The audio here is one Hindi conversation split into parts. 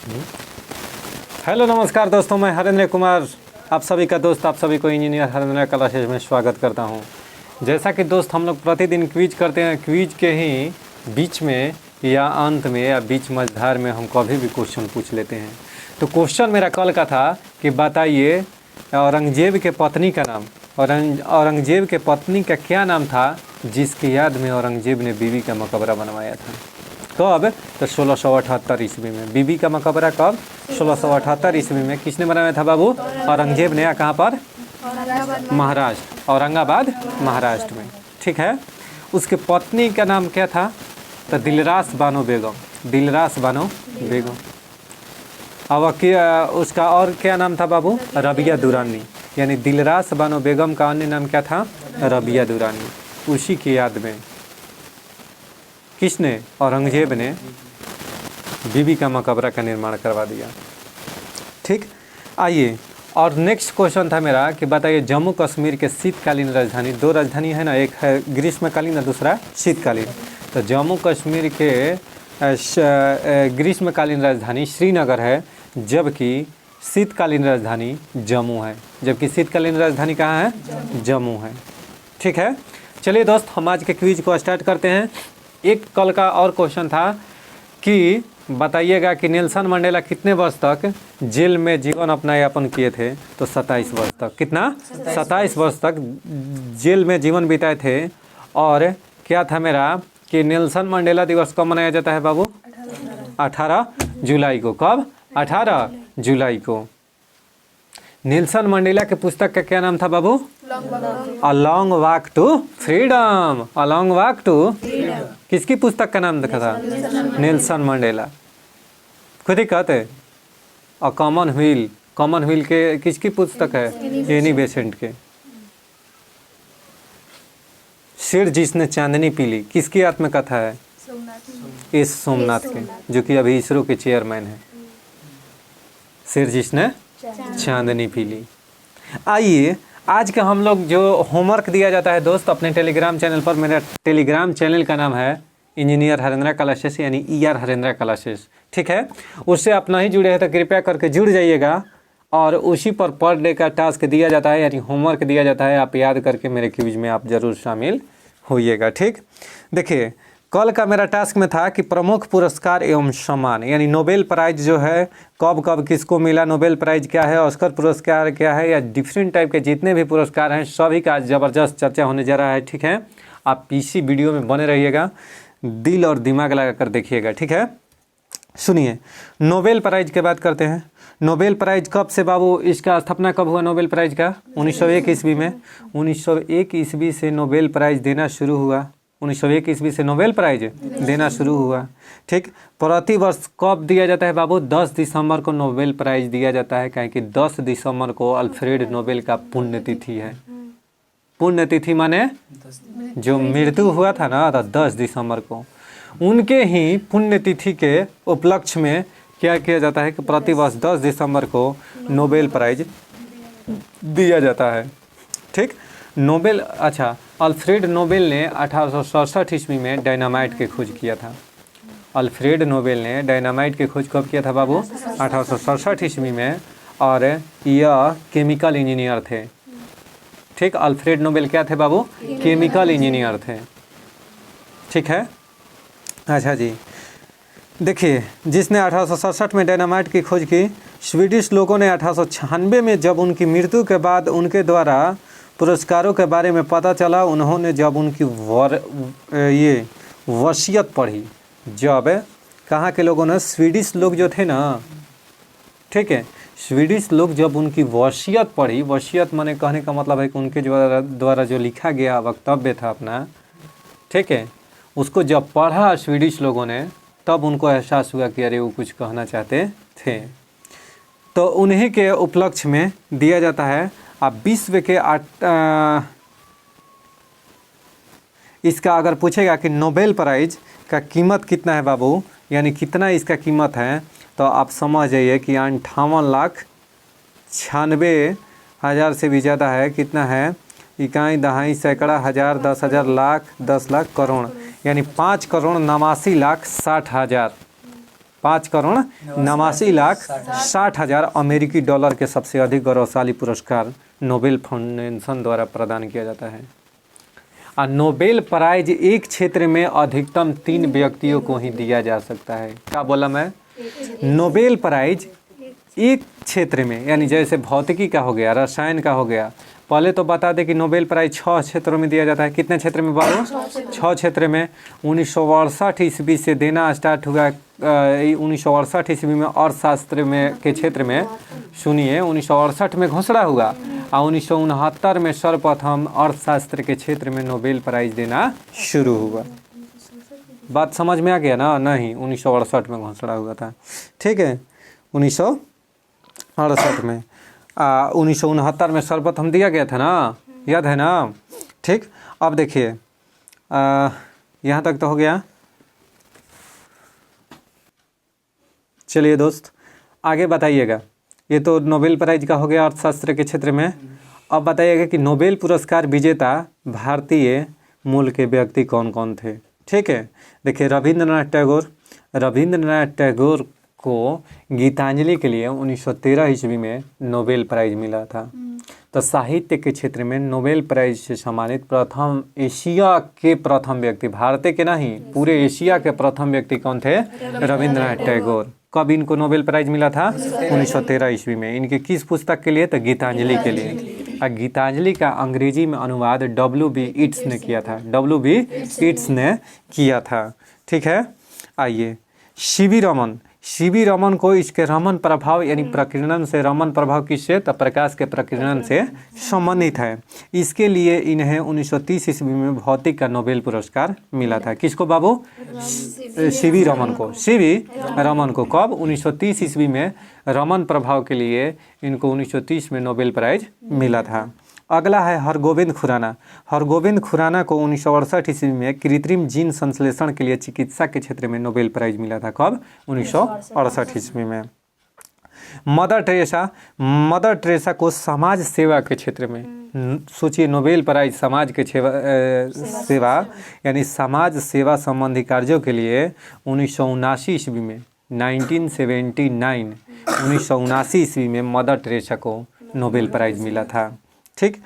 हेलो नमस्कार दोस्तों, मैं हरेंद्र कुमार आप सभी का दोस्त, आप सभी को इंजीनियर हरेंद्र क्लासेज में स्वागत करता हूं। जैसा कि दोस्त हम लोग प्रतिदिन क्विज करते हैं, क्विज के ही बीच में या अंत में या बीच मझधार में हम कभी भी क्वेश्चन पूछ लेते हैं। तो क्वेश्चन मेरा कल का था कि बताइए औरंगजेब के पत्नी का नाम, औरंगजेब के पत्नी का क्या नाम था जिसकी याद में औरंगजेब ने बीबी का मकबरा बनवाया था। कब? तो 1678 ईस्वी में। बीबी का मकबरा कब? 1678 ईस्वी में। किसने बनाया था बाबू? औरंगजेब ने। कहाँ पर? महाराष्ट्र, औरंगाबाद महाराष्ट्र में। ठीक है। उसके पत्नी का नाम क्या था? तो दिलरास बानो बेगम, दिलरास बानो बेगम। अब क्या उसका और क्या नाम था बाबू? रबिया दुरानी। यानी दिलरास बानो बेगम का अन्य नाम क्या था? रबिया दुरानी। उसी की याद में किसने? औरंगजेब ने बीबी का मकबरा का निर्माण करवा दिया। ठीक, आइए। और नेक्स्ट क्वेश्चन था मेरा कि बताइए जम्मू कश्मीर के शीतकालीन राजधानी, दो राजधानी है ना, एक है ग्रीष्मकालीन और दूसरा शीतकालीन। तो जम्मू कश्मीर के ग्रीष्मकालीन राजधानी श्रीनगर है, जबकि शीतकालीन राजधानी जम्मू है। जबकि शीतकालीन राजधानी कहाँ है? जम्मू है। ठीक है। चलिए दोस्त, हम आज के क्विज को स्टार्ट करते हैं। एक कल का और क्वेश्चन था कि बताइएगा कि नेल्सन मंडेला कितने वर्ष तक जेल में जीवन अपना यापन किए थे? तो 27 वर्ष तक। कितना? 27 वर्ष तक जेल में जीवन बिताए थे। और क्या था मेरा कि नेल्सन मंडेला दिवस कब मनाया जाता है बाबू? 18 जुलाई को। कब? 18 जुलाई को। नेल्सन मंडेला के पुस्तक का क्या नाम था बाबू? A long walk to freedom. A long walk to किसकी पुस्तक का नाम देखा था? Nelson Mandela. खुद ही कहते। A common wheel, common wheel के किसकी पुस्तक है? एनी बेसेंट के। सिर जिसने चांदनी पीली किसकी आत्मकथा है? एस सोमनाथ के, जो कि अभी इसरो के चेयरमैन है। सिर जिसने चांदनी पीली। आइए, आज का हम लोग जो होमवर्क दिया जाता है दोस्त अपने टेलीग्राम चैनल पर, मेरा टेलीग्राम चैनल का नाम है इंजीनियर हरेंद्र क्लासेस, यानी ER हरेंद्र क्लासेस। ठीक है। उससे आप नहीं जुड़े हैं तो कृपया करके जुड़ जाइएगा। और उसी पर डे का टास्क दिया जाता है, यानी होमवर्क दिया जाता है। आप याद करके मेरे क्विज में आप ज़रूर शामिल होइएगा। ठीक। देखिए, कल का मेरा टास्क में था कि प्रमुख पुरस्कार एवं सम्मान, यानी नोबेल प्राइज जो है कब कब किसको मिला, नोबेल प्राइज क्या है, ऑस्कर पुरस्कार क्या है, या डिफरेंट टाइप के जितने भी पुरस्कार हैं सभी का ज़बरदस्त चर्चा होने जा रहा है। ठीक है। आप इसी वीडियो में बने रहिएगा, दिल और दिमाग लगा कर देखिएगा। ठीक है। सुनिए, नोबेल प्राइज की बात करते हैं। नोबेल प्राइज कब से बाबू, इसका स्थापना कब हुआ नोबेल प्राइज का? 1901 ईस्वी में। 1901 ईस्वी से नोबेल प्राइज देना शुरू हुआ। 1901 ईस्वी से नोबेल प्राइज देना शुरू हुआ। ठीक। प्रति वर्ष कब दिया जाता है बाबू? 10 दिसंबर को नोबेल प्राइज दिया जाता है, क्योंकि 10 दिसंबर को अल्फ्रेड नोबेल का पुण्यतिथि है। पुण्यतिथि माने जो मृत्यु हुआ था ना, तो 10 दिसंबर को उनके ही पुण्यतिथि के उपलक्ष्य में क्या किया जाता है कि प्रति वर्ष 10 दिसंबर को नोबेल प्राइज दिया जाता है। ठीक। नोबेल, अच्छा, अल्फ्रेड नोबेल ने 1867 ईस्वी में डायनामाइट की खोज किया था। अल्फ्रेड नोबेल ने डायनामाइट की खोज कब किया था बाबू? 1867 ईस्वी में। और यह केमिकल इंजीनियर थे। ठीक। अल्फ्रेड नोबेल क्या थे बाबू? केमिकल इंजीनियर थे। ठीक है। अच्छा जी, देखिए, जिसने 1867 में डायनामाइट की खोज की। स्वीडिश लोगों ने 1896 में जब उनकी मृत्यु के बाद उनके द्वारा पुरस्कारों के बारे में पता चला, उन्होंने जब उनकी वसीयत पढ़ी, जब कहाँ के लोगों ने, स्वीडिश लोग जो थे ना, ठीक है, स्वीडिश लोग जब उनकी वसीयत पढ़ी, वसीयत माने कहने का मतलब है कि उनके द्वारा जो लिखा गया वक्तव्य था अपना, ठीक है, उसको जब पढ़ा स्वीडिश लोगों ने, तब उनको एहसास हुआ कि अरे वो कुछ कहना चाहते थे। तो उन्हीं के उपलक्ष्य में दिया जाता है। अब विश्व के इसका अगर पूछेगा कि नोबेल प्राइज का कीमत कितना है बाबू, यानी कितना इसका कीमत है, तो आप समझ जाइए कि 58,96,000 से भी ज़्यादा है। कितना है? इकाई, दहाई, सैकड़ा, हज़ार, 10,000, लाख, 10 लाख, करोड़, यानी 5,89,60,000। 5,89,60,000 अमेरिकी डॉलर के सबसे अधिक गौरवशाली पुरस्कार नोबेल फाउंडेशन द्वारा प्रदान किया जाता है। और नोबेल प्राइज एक क्षेत्र में अधिकतम 3 व्यक्तियों को ही दिया जा सकता है। क्या बोला मैं? नोबेल प्राइज एक क्षेत्र में, यानी जैसे भौतिकी का हो गया, रसायन का हो गया। पहले तो बता दें कि नोबेल प्राइज 6 क्षेत्रों में दिया जाता है। कितने क्षेत्र में बाबू? 6 क्षेत्र में। 1968 ईस्वी से देना स्टार्ट हुआ। 1968 ईस्वी में अर्थशास्त्र में के क्षेत्र में, सुनिए, 1968 में घोषणा हुआ और 1969 में सर्वप्रथम अर्थशास्त्र के क्षेत्र में नोबेल प्राइज देना शुरू हुआ। बात समझ में आ गया ना? नहीं, 1968 में घोषणा हुआ था। ठीक है, 1968 में। 1969 में सर्वप्रथम दिया गया था ना, याद है ना? ठीक, अब देखिए यहाँ तक तो हो गया। चलिए दोस्त, आगे बताइएगा। ये तो नोबेल प्राइज का हो गया अर्थशास्त्र के क्षेत्र में। अब बताइएगा कि नोबेल पुरस्कार विजेता भारतीय मूल के व्यक्ति कौन कौन थे। ठीक है, देखिए रविंद्रनाथ टैगोर को गीतांजलि के लिए 1913 ईस्वी में नोबेल प्राइज मिला था। तो साहित्य के क्षेत्र में नोबेल प्राइज से सम्मानित प्रथम एशिया के प्रथम व्यक्ति, भारत के नहीं पूरे एशिया के प्रथम व्यक्ति कौन थे? रविंद्रनाथ टैगोर। कब इनको नोबेल प्राइज मिला था? 1913 ईस्वी में। इनके किस पुस्तक के लिए? तो गीतांजलि के लिए। और गीतांजलि का अंग्रेजी में अनुवाद W.B. ईट्स ने किया था। W.B. ईट्स ने किया था। ठीक है, आइए सीवी रमन को इसके रमन प्रभाव यानी प्रकीर्णन से, रमन प्रभाव किससे? तो प्रकाश के प्रकीर्णन से संबंधित है। इसके लिए इन्हें 1930 ईस्वी में भौतिक का नोबेल पुरस्कार मिला था। किसको बाबू? सीवी रमन को। सीवी रमन को कब? 1930 ईस्वी में रमन प्रभाव के लिए इनको 1930 में नोबेल प्राइज मिला था। अगला है हरगोविंद खुराना। हरगोविंद खुराना को 1968 ईस्वी में कृत्रिम जीन संश्लेषण के लिए चिकित्सा के क्षेत्र में नोबेल प्राइज मिला था। कब? 1968 ईस्वी में। मदर टेरेसा को समाज सेवा के क्षेत्र में, सोचिए, नोबेल प्राइज समाज के सेवा यानी समाज सेवा संबंधी कार्यों के लिए 1979 ईस्वी में 1979 ईस्वी में मदर टेरेसा को नोबेल प्राइज मिला था। ठीक,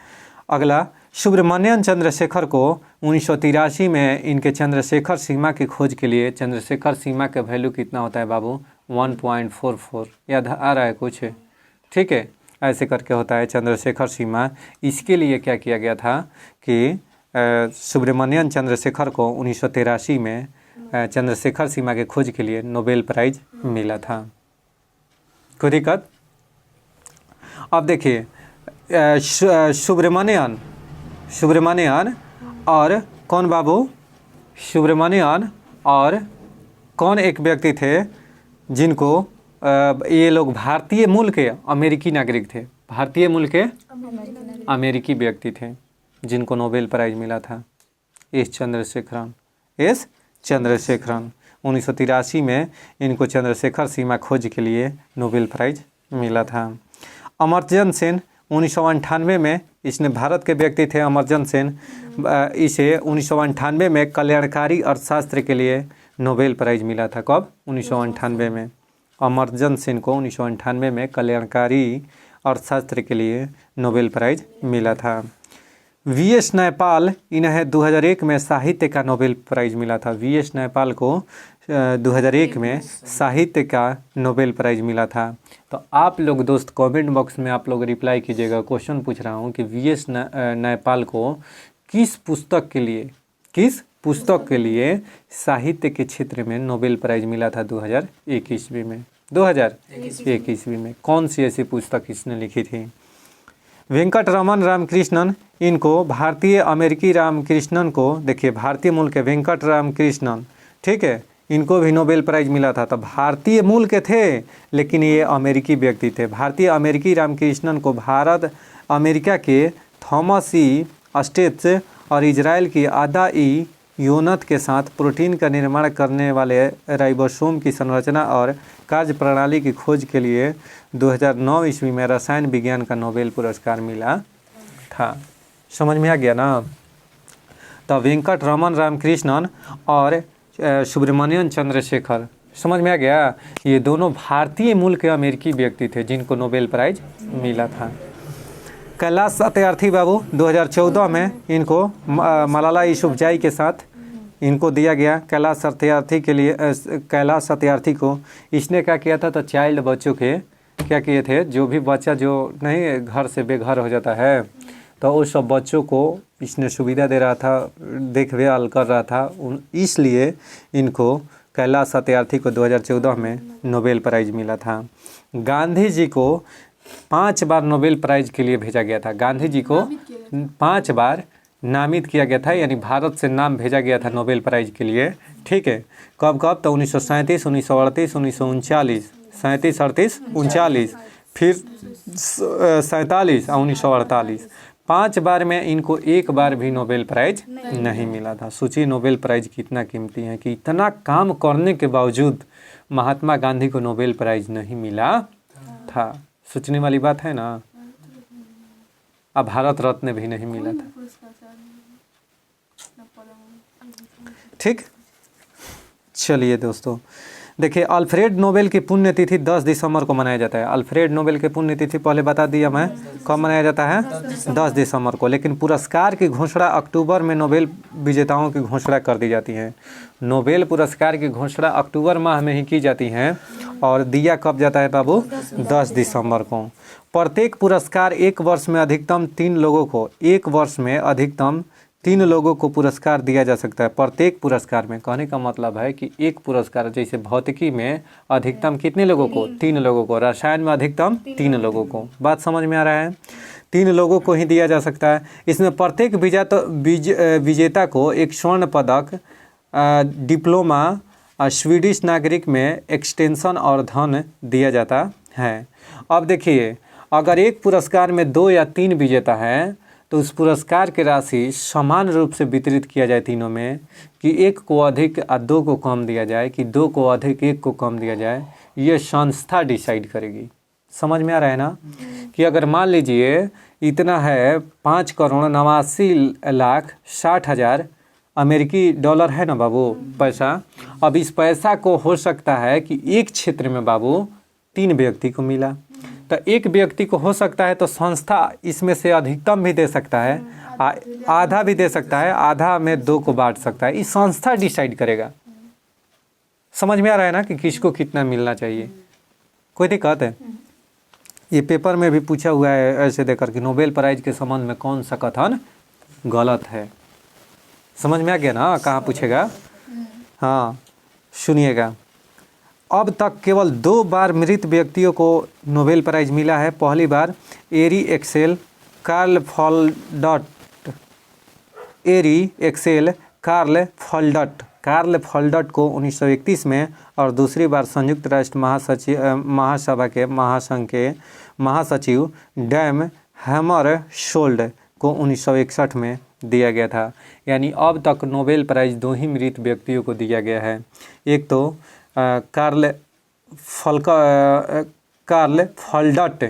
अगला सुब्रमण्यम चंद्रशेखर को 1983 में इनके चंद्रशेखर सीमा की खोज के लिए, चंद्रशेखर सीमा का वैल्यू कितना होता है बाबू? 1.44। याद आ रहा है कुछ? ठीक है, ऐसे करके होता है चंद्रशेखर सीमा। इसके लिए क्या किया गया था कि सुब्रमण्यम चंद्रशेखर को 1983 में चंद्रशेखर सीमा के खोज के लिए नोबेल प्राइज मिला था। कोई दिक्कत? अब देखिए सुब्रमण्यन और कौन बाबू? सुब्रमण्यन और कौन एक व्यक्ति थे जिनको ये लोग भारतीय मूल के अमेरिकी नागरिक थे। भारतीय मूल के अमेरिकी व्यक्ति थे जिनको नोबेल प्राइज मिला था। एस चंद्रशेखरन 1983 में इनको चंद्रशेखर सीमा खोज के लिए नोबेल प्राइज मिला था। अमर्त्य सेन 1998 में, इसने भारत के व्यक्ति थे अमर्त्य सेन। इसे 1998 में कल्याणकारी अर्थशास्त्र के लिए नोबेल प्राइज मिला था। कब? 1998 में। अमर्त्य सेन को 1998 में कल्याणकारी अर्थशास्त्र के लिए नोबेल प्राइज मिला था। V.S. नैपाल, इन्हें 2001 में साहित्य का नोबेल प्राइज मिला था। V.S. नैपाल को 2001 में साहित्य का नोबेल प्राइज मिला था। तो आप लोग दोस्त कमेंट बॉक्स में आप लोग रिप्लाई कीजिएगा। क्वेश्चन पूछ रहा हूँ कि V.S. नैपाल को किस पुस्तक के लिए साहित्य के क्षेत्र में नोबेल प्राइज मिला था 2001 ईस्वी में? 2001 ईस्वी में कौन सी ऐसी पुस्तक इसने लिखी थी? वेंकटरमन रामकृष्णन, इनको भारतीय अमेरिकी रामकृष्णन को, देखिए भारतीय मूल के वेंकट रामकृष्णन, ठीक है, इनको भी नोबेल प्राइज मिला था। तो भारतीय मूल के थे लेकिन ये अमेरिकी व्यक्ति थे। भारतीय अमेरिकी रामकृष्णन को भारत अमेरिका के थॉमस ई स्टेट्स और इजराइल की आदा ई यूनत के साथ प्रोटीन का निर्माण करने वाले राइबोसोम की संरचना और कार्य प्रणाली की खोज के लिए 2009 ईस्वी में रसायन विज्ञान का नोबेल पुरस्कार मिला था। समझ में आ गया ना? तो वेंकट रमन रामकृष्णन और सुब्रमण्यम चंद्रशेखर समझ में आ गया। ये दोनों भारतीय मूल के अमेरिकी व्यक्ति थे जिनको नोबेल प्राइज मिला था। कैलाश सत्यार्थी बाबू 2014 में इनको मलाला यूसुफजई के साथ इनको दिया गया। कैलाश सत्यार्थी के लिए कैलाश सत्यार्थी को इसने क्या किया था, तो चाइल्ड बच्चों के क्या किए थे, जो भी बच्चा जो नहीं घर से बेघर हो जाता है तो उस सब बच्चों को इसने सुविधा दे रहा था, देखभाल कर रहा था। इसलिए इनको कैलाश सत्यार्थी को 2014 में नोबेल प्राइज़ मिला था। गांधी जी को 5 बार नोबेल प्राइज़ के लिए भेजा गया था। गांधी जी को 5 बार नामित किया गया था, यानी भारत से नाम भेजा गया था नोबेल प्राइज़ के लिए। ठीक है, कब कब, तो 1937, 1938, 1939, 37, 38, 39, फिर 47 और 1948। 5 बार में इनको एक बार भी नोबेल प्राइज़ नहीं मिला था। सोचिए नोबेल प्राइज़ कितना कीमती है कि इतना काम करने के बावजूद महात्मा गांधी को नोबेल प्राइज़ नहीं मिला था। सोचने वाली बात है ना। अब भारत रत्न भी नहीं मिला था। ठीक, चलिए दोस्तों देखिए, अल्फ्रेड नोबेल की पुण्यतिथि 10 दिसंबर को मनाया जाता है। अल्फ्रेड नोबेल की पुण्यतिथि पहले बता दिया मैं, कब मनाया जाता है, 10 दिसंबर को। लेकिन पुरस्कार की घोषणा अक्टूबर में नोबेल विजेताओं की घोषणा कर दी जाती है। नोबेल पुरस्कार की घोषणा अक्टूबर माह में ही की जाती है और दिया कब जाता है बाबू, 10 दिसंबर को। प्रत्येक पुरस्कार एक वर्ष में अधिकतम 3 लोगों को, एक वर्ष में अधिकतम 3 लोगों को पुरस्कार दिया जा सकता है। प्रत्येक पुरस्कार में, कहने का मतलब है कि एक पुरस्कार, जैसे भौतिकी में अधिकतम कितने लोगों को, 3 लोगों को, रसायन में अधिकतम 3 लोगों को। बात समझ में आ रहा है, 3 लोगों को ही दिया जा सकता है। इसमें प्रत्येक विजेता को एक स्वर्ण पदक, डिप्लोमा, स्वीडिश नागरिक में एक्सटेंशन और धन दिया जाता है। अब देखिए, अगर एक पुरस्कार में 2 या 3 विजेता हैं तो उस पुरस्कार की राशि समान रूप से वितरित किया जाए तीनों में, कि एक को अधिक और 2 को कम दिया जाए, कि 2 को अधिक 1 को कम दिया जाए, ये संस्था डिसाइड करेगी। समझ में आ रहा है ना, कि अगर मान लीजिए इतना है 5,89,60,60,000 अमेरिकी डॉलर है ना बाबू पैसा। अब इस पैसा को हो सकता है कि एक क्षेत्र में बाबू 3 व्यक्ति को मिला, तो एक व्यक्ति को हो सकता है तो संस्था इसमें से अधिकतम भी दे सकता है, आधा भी दे सकता है, आधा में 2 को बांट सकता है। इस संस्था डिसाइड करेगा। समझ में आ रहा है ना कि किसको कितना मिलना चाहिए। कोई दिक्कत है? ये पेपर में भी पूछा हुआ है ऐसे देकर कि नोबेल प्राइज के संबंध में कौन सा कथन गलत है। समझ में आ गया ना कहाँ पूछेगा। हाँ सुनिएगा, अब तक केवल 2 बार मृत व्यक्तियों को नोबेल प्राइज़ मिला है। पहली बार एरी एक्सेल कार्ल फॉल्डट को 1931 में, और दूसरी बार संयुक्त राष्ट्र महासभा के महासंघ के महासचिव डैम हैमरशोल्ड को 1961 में दिया गया था। यानी अब तक नोबेल प्राइज़ 2 ही मृत व्यक्तियों को दिया गया है। एक तो कार्ल फॉल्डट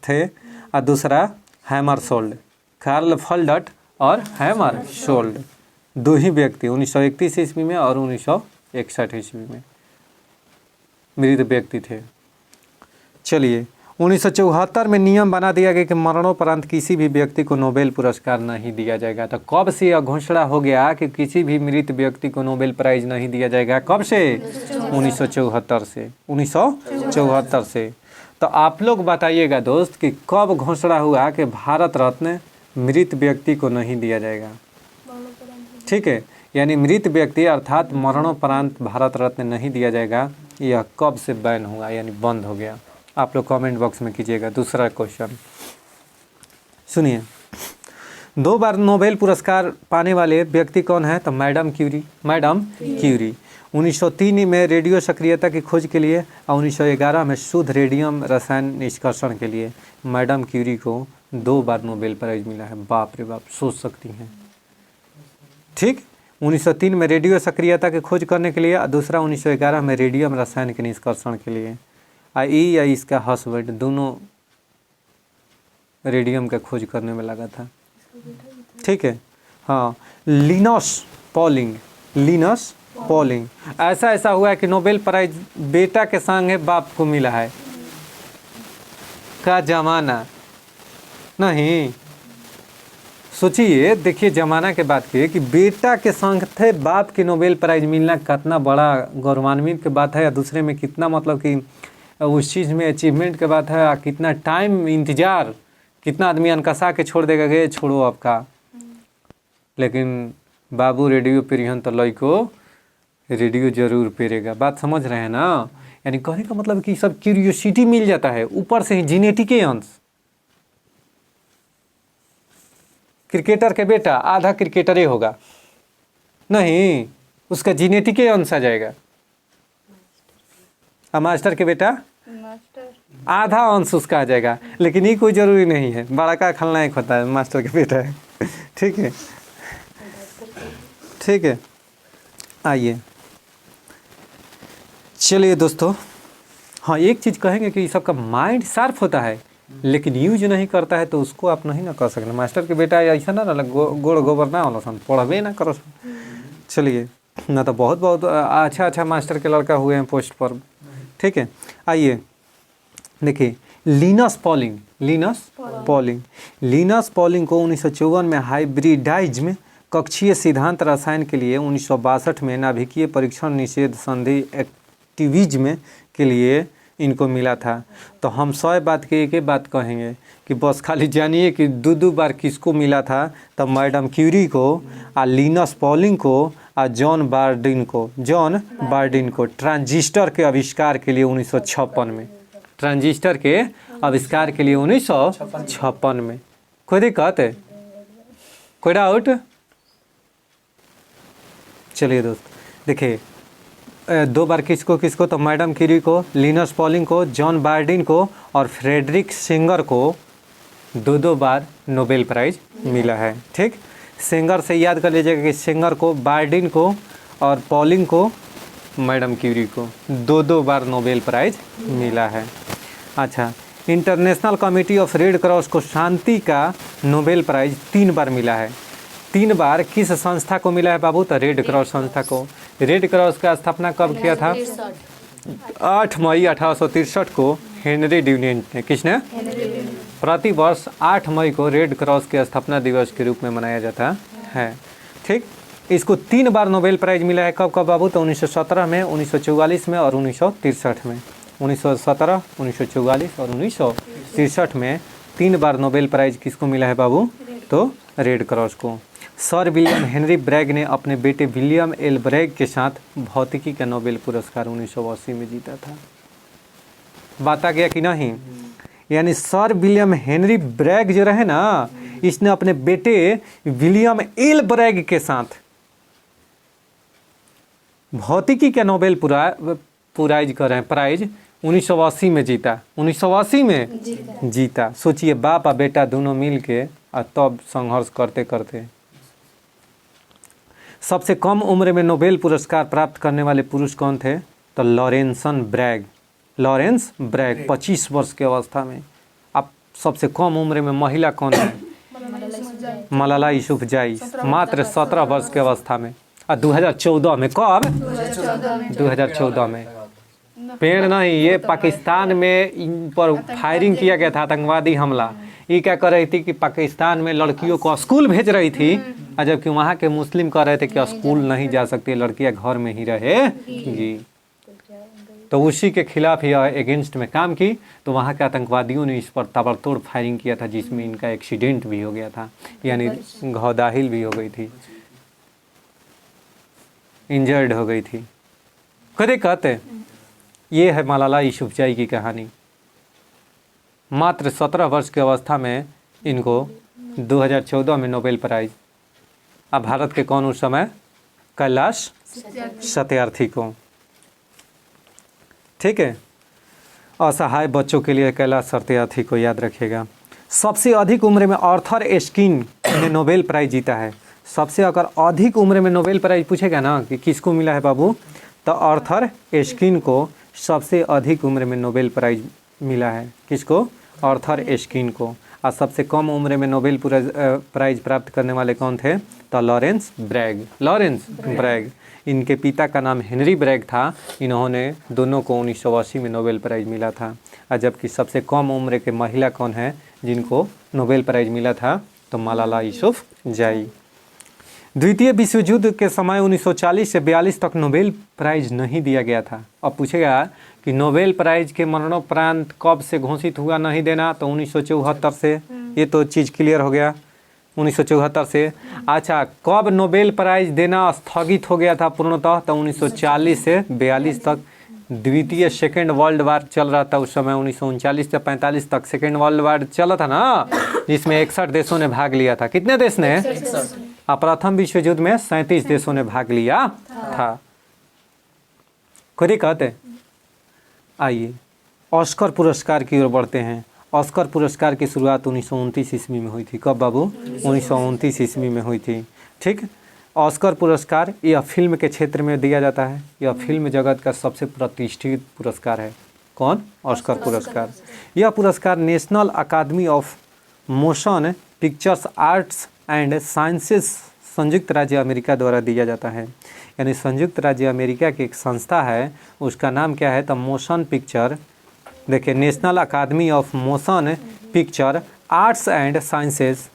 थे और दूसरा हैमरशोल्ड। कार्ल फॉल्डट और हैमरशोल्ड 2 ही व्यक्ति 1931 ईस्वी में और 1961 ईस्वी में मृत व्यक्ति थे। चलिए 1974 में नियम बना दिया गया कि मरणोपरांत किसी भी व्यक्ति को नोबेल पुरस्कार नहीं दिया जाएगा। तो कब से यह घोषणा हो गया कि किसी भी मृत व्यक्ति को नोबेल प्राइज नहीं दिया जाएगा? कब से? 1974 से। 1974 से। तो आप लोग बताइएगा दोस्त कि कब घोषणा हुआ कि भारत रत्न मृत व्यक्ति को नहीं दिया जाएगा? ठीक है, यानी मृत व्यक्ति अर्थात मरणोपरांत भारत रत्न नहीं दिया जाएगा, यह कब से बैन हुआ यानी बंद हो गया? आप लोग कमेंट बॉक्स में कीजिएगा। दूसरा क्वेश्चन सुनिए, 2 बार नोबेल पुरस्कार पाने वाले व्यक्ति कौन है? तो मैडम क्यूरी। 1903 में रेडियो सक्रियता की खोज के लिए और 1911 में शुद्ध रेडियम रसायन निष्कर्षण के लिए मैडम क्यूरी को 2 बार नोबेल प्राइज मिला है। बाप रे बाप, सोच सकती हैं। ठीक, 1903 में रेडियो सक्रियता की खोज करने के लिए और दूसरा 1911 में रेडियम रसायन के निष्कर्षण के लिए। या इसका हस्बैंड दोनों रेडियम का खोज करने में लगा था। ठीक है, हाँ। Linus Pauling. ऐसा ऐसा हुआ है कि नोबेल प्राइज बेटा के संग बाप को मिला है। का जमाना नहीं, सोचिए, देखिए जमाना के बात की कि बेटा के संग थे बाप की नोबेल प्राइज मिलना कितना बड़ा गौरवान्वित की बात है, या दूसरे में कितना मतलब कि उस चीज़ में अचीवमेंट के बात है, कितना टाइम इंतज़ार, कितना आदमी अनकसा के छोड़ देगा कि छोड़ो आपका। लेकिन बाबू रेडियो पेरिहन तो लड़को रेडियो जरूर पेरेगा। बात समझ रहे हैं ना? यानी कहने का मतलब कि सब क्यूरियोसिटी मिल जाता है, ऊपर से ही जेनेटिक अंश। क्रिकेटर के बेटा आधा क्रिकेटरे होगा नहीं, उसका जेनेटिक अंश आ जाएगा। और मास्टर के बेटा आधा अंश उसका आ जाएगा। लेकिन ये कोई ज़रूरी नहीं है, बड़ा का खलनायक होता है मास्टर के बेटा है। ठीक है, ठीक है। आइए चलिए दोस्तों, हाँ एक चीज़ कहेंगे कि सबका माइंड शार्प होता है लेकिन यूज नहीं करता है, तो उसको आप नहीं ना कर सकते। मास्टर के बेटा ऐसा ना गोड़ गोबर ना होना सन, पढ़बे ना करो। चलिए ना, तो बहुत बहुत अच्छा अच्छा मास्टर के लड़का हुए हैं पोस्ट पर। ठीक है, आइए देखिए लिनस पॉलिंग। लिनस पॉलिंग को 1954 में हाइब्रिडाइज में कक्षीय सिद्धांत रसायन के लिए, 1962 में नाभिकीय परीक्षण निषेध संधि एक्टिविज्म के लिए इनको मिला था। तो हम 100 बात के एक बात कहेंगे कि बस खाली जानिए कि दो बार किसको मिला था। तब मैडम क्यूरी को, और लिनस पॉलिंग को, और जॉन बार्डिन को ट्रांजिस्टर के आविष्कार के लिए 1956 में। ट्रांजिस्टर के आविष्कार के लिए 1956 में। कोई दिक्कत है? कोई डाउट? चलिए दोस्त देखिए, 2 बार किसको तो मैडम क्यूरी को, लिनस पॉलिंग को, जॉन बार्डिन को और फ्रेडरिक सेंगर को 2 बार नोबेल प्राइज मिला है। ठीक, सेंगर से याद कर लीजिएगा कि सेंगर को, बार्डिन को और पॉलिंग को, मैडम क्यूरी को 2 बार नोबेल प्राइज मिला है। अच्छा, international committee of red cross को शांति का नोबेल प्राइज 3 बार मिला है। 3 बार किस संस्था को मिला है बाबू? तो रेड क्रॉस संस्था को। रेड क्रॉस का स्थापना कब किया था? 8 मई 1863 को हेनरी ड्यूनेंट ने। किसने? प्रति वर्ष 8 मई को रेड क्रॉस के स्थापना दिवस के रूप में मनाया जाता है। ठीक, इसको 3 बार नोबेल प्राइज मिला है। कब बाबू? तो 1917 में, 1944 में और 1963 में। 1917, 1944 और 1963 में 3 बार नोबेल प्राइज किसको मिला है बाबू? तो रेड क्रॉस को। सर विलियम हेनरी ब्रैग ने अपने बेटे विलियम एल ब्रैग के साथ भौतिकी का नोबेल पुरस्कार 1980 में जीता था। बात आ गया कि नहीं? यानी सर विलियम हेनरी ब्रैग जो रहे ना, इसने अपने बेटे विलियम एल ब्रैग के साथ भौतिकी का नोबेल प्राइज 1980 में जीता। 1980 में जीता। सोचिए, बाप और बेटा दोनों मिल के और तब संघर्ष करते करते। सबसे कम उम्र में नोबेल पुरस्कार प्राप्त करने वाले पुरुष कौन थे? तो लॉरेंस ब्रैग 25 वर्ष की अवस्था में। अब सबसे कम उम्र में महिला कौन है? मलाला यूसुफजई, मात्र 17 वर्ष की अवस्था में। और 2014 में, कब? 2014 में। पेड़ नहीं, ये पाकिस्तान में इन पर फायरिंग किया गया था, आतंकवादी हमला। ये क्या कर रही थी कि पाकिस्तान में लड़कियों को स्कूल भेज रही थी, और जबकि वहाँ के मुस्लिम कह रहे थे कि स्कूल नहीं जा सकती, लड़कियाँ घर में ही रहेगी। तो उसी के खिलाफ ही अगेंस्ट में काम की। तो वहाँ के आतंकवादियों ने इस पर ताबड़तोड़ फायरिंग किया था, जिसमें इनका एक्सीडेंट भी हो गया था, यानी घौदाहिल भी हो गई थी, इंजर्ड हो गई थी। कदे कहते ये है मलाला यूसुफजई की कहानी। मात्र 17 वर्ष की अवस्था में इनको 2014 में नोबेल प्राइज। अब भारत के कौन उस समय? कैलाश सत्यार्थी को। ठीक है, असहाय बच्चों के लिए कैलाश सत्यार्थी को याद रखिएगा। सबसे अधिक उम्र में आर्थर एस्किन ने नोबेल प्राइज जीता है। सबसे अगर अधिक उम्र में नोबेल प्राइज पूछेगा ना कि किसको मिला है बाबू, तो आर्थर एस्किन को सबसे अधिक उम्र में नोबेल प्राइज मिला है। किसको? आर्थर एस्किन को। और सबसे कम उम्र में नोबेल प्राइज प्राप्त करने वाले कौन थे? तो लॉरेंस ब्रैग। इनके पिता का नाम हेनरी ब्रैग था। इन्होंने दोनों को 1980 में नोबेल प्राइज़ मिला था। और जबकि सबसे कम उम्र के महिला कौन है जिनको नोबेल प्राइज़ मिला था? तो मलाला यूसुफ़ज़ई। द्वितीय विश्व युद्ध के समय 1940 से 42 तक नोबेल प्राइज़ नहीं दिया गया था। अब पूछेगा कि नोबेल प्राइज़ के मरणोपरांत कब से घोषित हुआ नहीं देना? तो 1974 से। ये तो चीज़ क्लियर हो गया, 1974 से। अच्छा, कब नोबेल प्राइज़ देना स्थगित हो गया था पूर्णतः? तो 1940 से 42 तक। द्वितीय सेकेंड वर्ल्ड वार चल रहा था उस समय, 1939 से 45 तक सेकेंड वर्ल्ड वार चला था ना, जिसमें 61 देशों ने भाग लिया था। कितने देश ने? और प्रथम विश्व युद्ध में 37 देशों ने भाग लिया था। कोई कहते? आइए ऑस्कर पुरस्कार की ओर बढ़ते हैं। ऑस्कर पुरस्कार की शुरुआत 1929 ईस्वी में हुई थी। कब बाबू? 1929 ईस्वी में हुई थी। ठीक। ऑस्कर पुरस्कार यह फिल्म के क्षेत्र में दिया जाता है। यह फिल्म जगत का सबसे प्रतिष्ठित पुरस्कार है। कौन? ऑस्कर पुरस्कार। यह पुरस्कार national academy of motion pictures arts and sciences संयुक्त राज्य अमेरिका द्वारा दिया जाता है। यानी संयुक्त राज्य अमेरिका की एक संस्था है, उसका नाम क्या है? तो मोशन पिक्चर, देखिए, national academy of motion picture arts and sciences,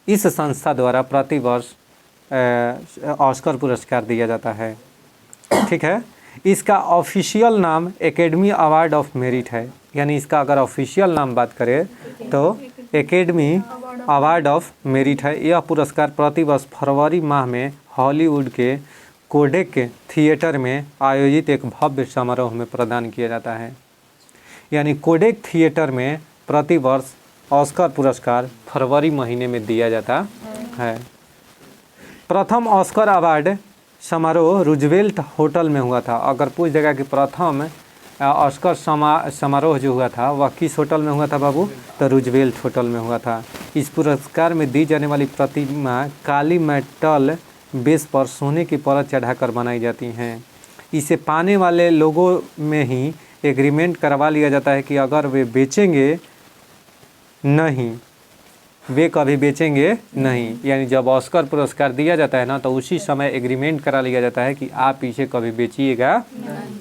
इस संस्था द्वारा प्रतिवर्ष ऑस्कर पुरस्कार दिया जाता है। ठीक है। इसका ऑफिशियल नाम एकेडमी अवार्ड ऑफ मेरिट है। यानी इसका अगर ऑफिशियल नाम बात करें तो एकेडमी अवार्ड ऑफ मेरिट है। यह पुरस्कार प्रतिवर्ष फरवरी माह में हॉलीवुड के कोडेक थिएटर में आयोजित एक भव्य समारोह में प्रदान किया जाता है। यानी कोडेक थिएटर में प्रतिवर्ष ऑस्कर पुरस्कार फरवरी महीने में दिया जाता है। प्रथम ऑस्कर अवार्ड समारोह रूजवेल्ट होटल में हुआ था। अगर पूछ देगा कि प्रथम ऑस्कर समारोह जो हुआ था वह किस होटल में हुआ था बाबू? तो रूजवेल्ट होटल में हुआ था। इस पुरस्कार में दी जाने वाली प्रतिमा काली मेटल बेस पर सोने की परत चढ़ाकर बनाई जाती हैं। इसे पाने वाले लोगों में ही एग्रीमेंट करवा लिया जाता है कि अगर वे बेचेंगे नहीं, वे कभी बेचेंगे नहीं। यानी जब ऑस्कर पुरस्कार दिया जाता है ना, तो उसी समय एग्रीमेंट करा लिया जाता है कि आप इसे कभी बेचिएगा नहीं।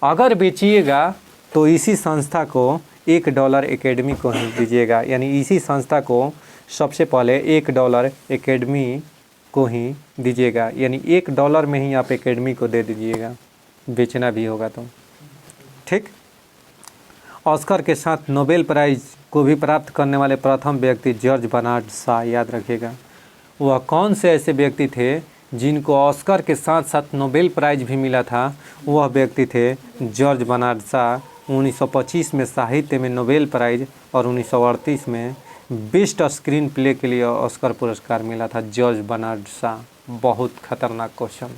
अगर बेचिएगा तो इसी संस्था को $1 एकेडमी को ही दीजिएगा। यानी इसी संस्था को सबसे पहले $1 एकेडमी को ही दीजिएगा। यानी $1 में ही आप एकेडमी को दे दीजिएगा, बेचना भी होगा तो। ठीक। ऑस्कर के साथ नोबेल प्राइज़ को भी प्राप्त करने वाले प्रथम व्यक्ति जॉर्ज बर्नार्ड शॉ, याद रखिएगा। वह कौन से ऐसे व्यक्ति थे जिनको ऑस्कर के साथ साथ नोबेल प्राइज़ भी मिला था? वह व्यक्ति थे जॉर्ज बर्नार्ड शॉ। 1925 में साहित्य में नोबेल प्राइज़ और 1938 में बेस्ट स्क्रीन प्ले के लिए ऑस्कर पुरस्कार मिला था जॉर्ज बर्नार्ड शॉ। बहुत खतरनाक क्वेश्चन।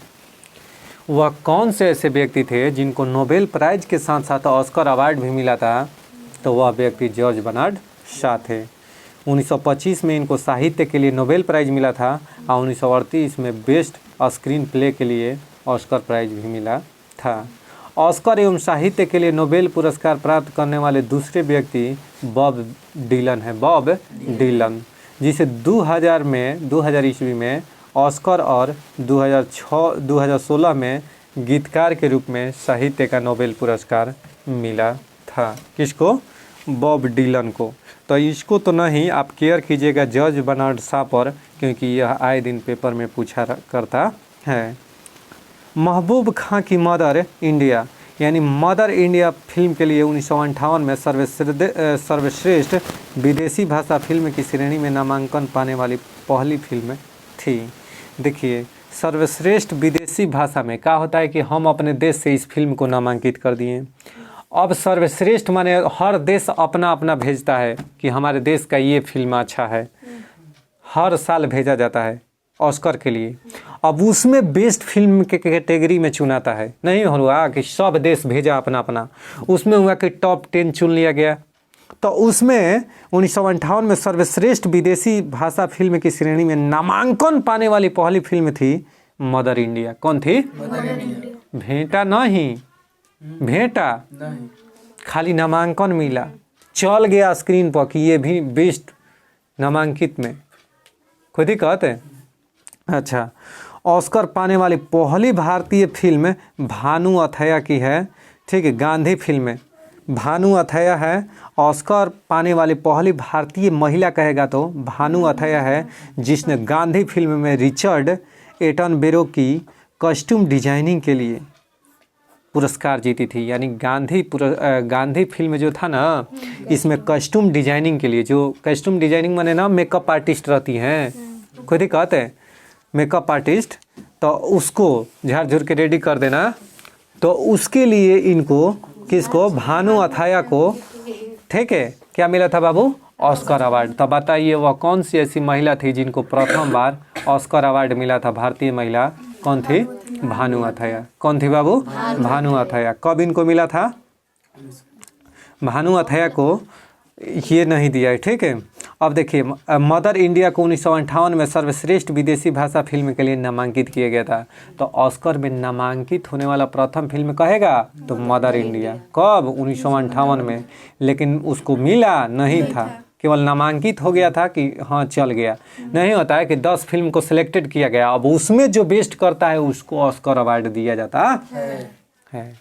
वह कौन से ऐसे व्यक्ति थे जिनको नोबेल प्राइज़ के साथ साथ ऑस्कर अवार्ड भी मिला था? तो वह व्यक्ति जॉर्ज बर्नार्ड शॉ थे। 1925 में इनको साहित्य के लिए नोबेल प्राइज़ मिला था और 1938 में बेस्ट स्क्रीन प्ले के लिए ऑस्कर प्राइज़ भी मिला था। ऑस्कर एवं साहित्य के लिए नोबेल पुरस्कार प्राप्त करने वाले दूसरे व्यक्ति बॉब डिलन है। बॉब डिलन, जिसे 2000 ईस्वी में ऑस्कर और 2016 में गीतकार के रूप में साहित्य का नोबेल पुरस्कार मिला था। किसको? बॉब डिलन को। तो इसको तो नहीं, आप केयर कीजिएगा जॉर्ज बर्नार्ड शॉ पर, क्योंकि यह आए दिन पेपर में पूछा करता है। महबूब खां की मदर इंडिया, यानी मदर इंडिया फिल्म के लिए 1958 में सर्वश्रेष्ठ विदेशी भाषा फिल्म की श्रेणी में नामांकन पाने वाली पहली फिल्म थी। देखिए, सर्वश्रेष्ठ विदेशी भाषा में क्या होता है कि हम अपने देश से इस फिल्म को नामांकित कर दिए। अब सर्वश्रेष्ठ माने हर देश अपना अपना भेजता है कि हमारे देश का ये फिल्म अच्छा है, हर साल भेजा जाता है ऑस्कर के लिए। अब उसमें बेस्ट फिल्म के कैटेगरी में चुनाता है, नहीं हुआ कि सब देश भेजा अपना अपना, उसमें हुआ कि टॉप 10 चुन लिया गया। तो उसमें 1958 में सर्वश्रेष्ठ विदेशी भाषा फिल्म की श्रेणी में नामांकन पाने वाली पहली फिल्म थी मदर इंडिया। कौन थी? भेंटा नहीं, भेंटा खाली नामांकन मिला। चल गया स्क्रीन पर कि ये भी बेस्ट नामांकित में, कोई दिक्कत है। अच्छा, ऑस्कर पाने वाली पहली भारतीय फिल्म भानु अथैया की है, ठीक है, गांधी फिल्म में भानु अथैया है। ऑस्कर पाने वाली पहली भारतीय महिला कहेगा तो भानु अथैया है, जिसने गांधी फिल्म में रिचर्ड एटनबरो की कॉस्ट्यूम डिजाइनिंग के लिए पुरस्कार जीती थी। यानी गांधी फिल्म जो था ना, इसमें कॉस्ट्यूम डिजाइनिंग के लिए, जो कॉस्ट्यूम डिजाइनिंग माने ना मेकअप आर्टिस्ट रहती हैं, कोई दिक्कत है, मेकअप आर्टिस्ट, तो उसको झाड़ झूर के रेडी कर देना, तो उसके लिए इनको किसको, भानु अथैया को, ठीक है, क्या मिला था बाबू, ऑस्कर अवार्ड। तो बताइए वह कौन सी ऐसी महिला थी जिनको प्रथम बार ऑस्कर अवार्ड मिला था, भारतीय महिला कौन थी, भानु अथैया। कौन थी बाबू, भानु अथैया। कब इनको मिला था, भानु अथैया को ये नहीं दिया है, ठीक है। अब देखिए, मदर इंडिया को 1958 में सर्वश्रेष्ठ विदेशी भाषा फिल्म के लिए नामांकित किया गया था। तो ऑस्कर में नामांकित होने वाला प्रथम फिल्म कहेगा तो मदर इंडिया। कब, 1958 में। लेकिन उसको मिला नहीं था, केवल नामांकित हो गया था कि हाँ चल गया। नहीं होता है कि 10 फिल्म को सिलेक्टेड किया गया, अब उसमें जो बेस्ट करता है उसको ऑस्कर अवार्ड दिया जाता है।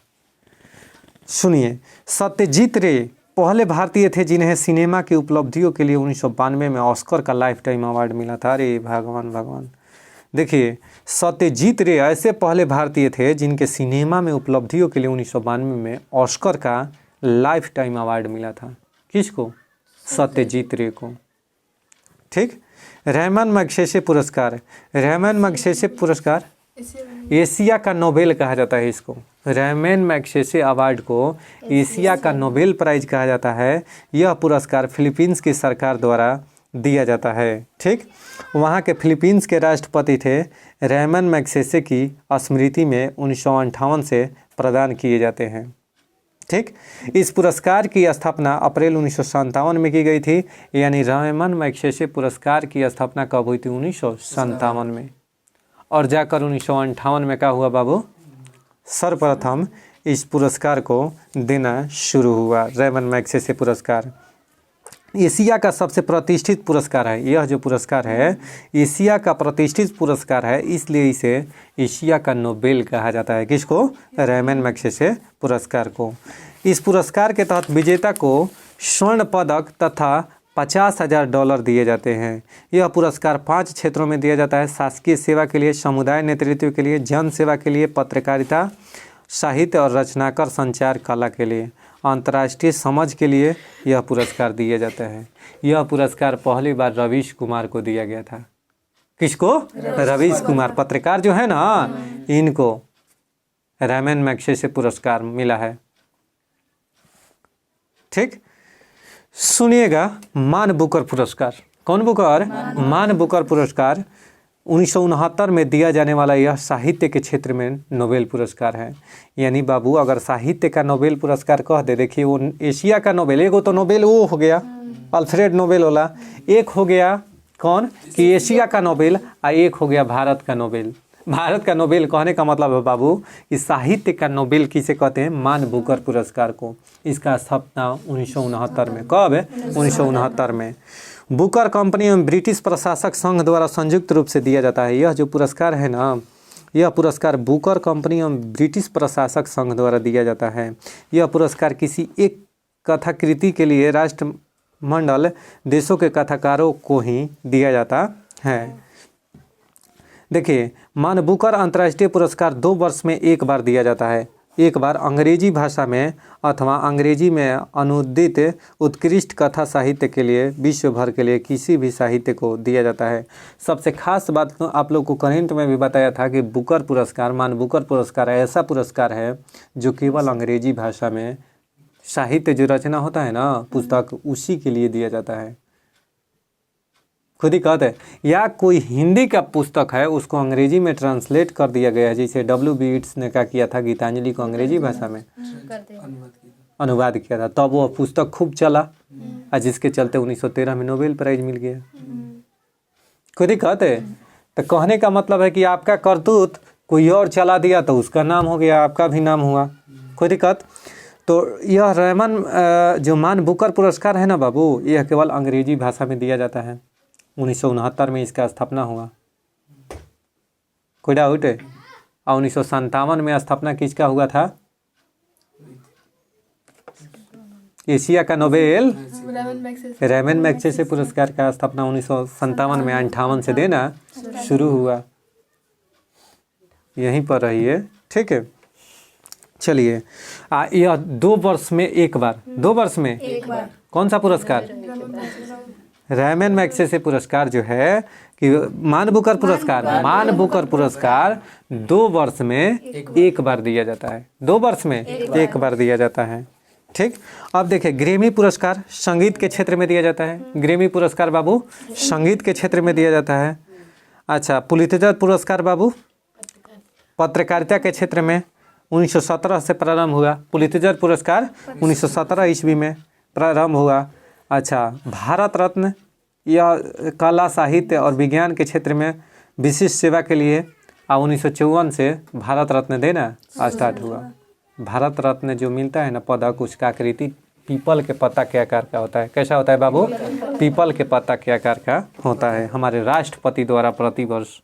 सुनिए, सत्यजीत रे पहले भारतीय थे जिन्हें सिनेमा की उपलब्धियों के लिए 1992 में ऑस्कर का लाइफ टाइम अवार्ड मिला था। अरे भगवान, देखिए, सत्यजीत रे ऐसे पहले भारतीय थे जिनके सिनेमा में उपलब्धियों के लिए 1992 में ऑस्कर का लाइफ टाइम अवार्ड मिला था। किसको, सत्यजीत रे को, ठीक। रहमान मैग्सेसे पुरस्कार, रहमान मैग्सेसे पुरस्कार एशिया का नोबेल कहा जाता है इसको। रहमान मैग्सेसे अवार्ड को एशिया का नोबेल प्राइज कहा जाता है। यह पुरस्कार फिलीपींस की सरकार द्वारा दिया जाता है, ठीक। वहाँ के फिलीपींस के राष्ट्रपति थे। रहमान मैग्सेसे की स्मृति में 1958 से प्रदान किए जाते हैं, ठीक। इस पुरस्कार की स्थापना अप्रैल 1957 में की गई थी। यानी रहमान मैग्सेसे पुरस्कार की स्थापना कब हुई थी, 1957 में। और जाकर 1958 में क्या हुआ बाबू, सर्वप्रथम इस पुरस्कार को देना शुरू हुआ, रहमान मैग्सेसे पुरस्कार। एशिया का सबसे प्रतिष्ठित पुरस्कार है। यह जो पुरस्कार है एशिया का प्रतिष्ठित पुरस्कार है, इसलिए इसे एशिया का नोबेल कहा जाता है। किसको, रहमान मैग्सेसे पुरस्कार को। इस पुरस्कार के तहत विजेता को स्वर्ण पदक तथा $50,000 दिए जाते हैं। यह पुरस्कार 5 क्षेत्रों में दिया जाता है: शासकीय सेवा के लिए, समुदाय नेतृत्व के लिए, जन सेवा के लिए, पत्रकारिता, साहित्य और रचनाकर संचार कला के लिए, अंतर्राष्ट्रीय समझ के लिए यह पुरस्कार दिया जाता है। यह पुरस्कार पहली बार रवीश कुमार को दिया गया था। किसको, रवीश कुमार, पत्रकार जो है ना, इनको रहमान मैग्सेसे पुरस्कार मिला है, ठीक। सुनिएगा, मान बुकर पुरस्कार। कौन बुकर, मान बुकर पुरस्कार 1969 में दिया जाने वाला यह साहित्य के क्षेत्र में नोबेल पुरस्कार है। यानी बाबू अगर साहित्य का नोबेल पुरस्कार कह दे, देखिए वो एशिया का नोबेल, एगो तो नोबेल वो हो गया अल्फ्रेड नोबेल वाला, एक हो गया कौन कि एशिया का नोबेल, और एक हो गया भारत का नोबेल। भारत का नोबेल कहने का मतलब है बाबू कि साहित्य का नोबेल किसे कहते हैं, मान बुकर पुरस्कार को। इसका स्थापना 1969 में, कब है, 1969 में। बुकर कंपनी एवं ब्रिटिश प्रशासक संघ द्वारा संयुक्त रूप से दिया जाता है। यह जो पुरस्कार है ना, यह पुरस्कार बुकर कंपनी एवं ब्रिटिश प्रशासक संघ द्वारा दिया जाता है। यह पुरस्कार किसी एक कथाकृति के लिए राष्ट्रमंडल देशों के कथाकारों को ही दिया जाता है। देखिए, मान बुकर अंतर्राष्ट्रीय पुरस्कार 2 वर्ष में एक बार दिया जाता है। एक बार अंग्रेजी भाषा में अथवा अंग्रेजी में अनुदित उत्कृष्ट कथा साहित्य के लिए, विश्व भर के लिए किसी भी साहित्य को दिया जाता है। सबसे खास बात तो आप लोग को करंट में भी बताया था कि बुकर पुरस्कार, मान बुकर पुरस्कार ऐसा पुरस्कार है जो केवल अंग्रेजी भाषा में साहित्य जो रचना होता है ना, पुस्तक, उसी के लिए दिया जाता है। खुद ही कहते हैं, या कोई हिंदी का पुस्तक है उसको अंग्रेजी में ट्रांसलेट कर दिया गया है, जैसे W.B. येट्स ने क्या किया था, गीतांजलि को अंग्रेजी भाषा में अनुवाद किया था, तब वह पुस्तक खूब चला और जिसके चलते 1913 में नोबेल प्राइज मिल गया। खुद ही कहते हैं, तो कहने का मतलब है कि आपका करतूत कोई और चला दिया तो उसका नाम हो गया, आपका भी नाम हुआ। खुद ही कहते। तो यह रेमन जो मान बुकर पुरस्कार है ना बाबू, यह केवल अंग्रेजी भाषा में दिया जाता है। 1969 में इसका स्थापना हुआ, कोई डाउट है? और 1957 में स्थापना किसका हुआ था? एशिया का नोबेल रेमन मैग्सेसे पुरस्कार का स्थापना 1957 में 58 से देना शुरू हुआ। यहीं पर रही है, ठीक है। चलिए, यह 2 वर्ष में एक बार, 2 वर्ष में एक बार कौन सा पुरस्कार? रेमन मैग्सेसे पुरस्कार जो है कि मान बुकर पुरस्कार 2 वर्ष में एक बार दिया जाता है, 2 वर्ष में एक बार दिया जाता है, ठीक। अब देखिए, ग्रेमी पुरस्कार संगीत के क्षेत्र में दिया जाता है। ग्रेमी पुरस्कार बाबू संगीत के क्षेत्र में दिया जाता है। अच्छा, पुलित्जर पुरस्कार बाबू पत्रकारिता के क्षेत्र में 1917 से प्रारंभ हुआ। पुलित्जर पुरस्कार 1917 ईस्वी में प्रारंभ हुआ। अच्छा, भारत रत्न यह कला साहित्य और विज्ञान के क्षेत्र में विशिष्ट सेवा के लिए 1954 से भारत रत्न देना स्टार्ट हुआ। भारत रत्न जो मिलता है ना पदक, उसका आकृति पीपल के पत्ता के आकार का होता है। कैसा होता है बाबू? पीपल के पत्ता के आकार का होता है। हमारे राष्ट्रपति द्वारा प्रतिवर्ष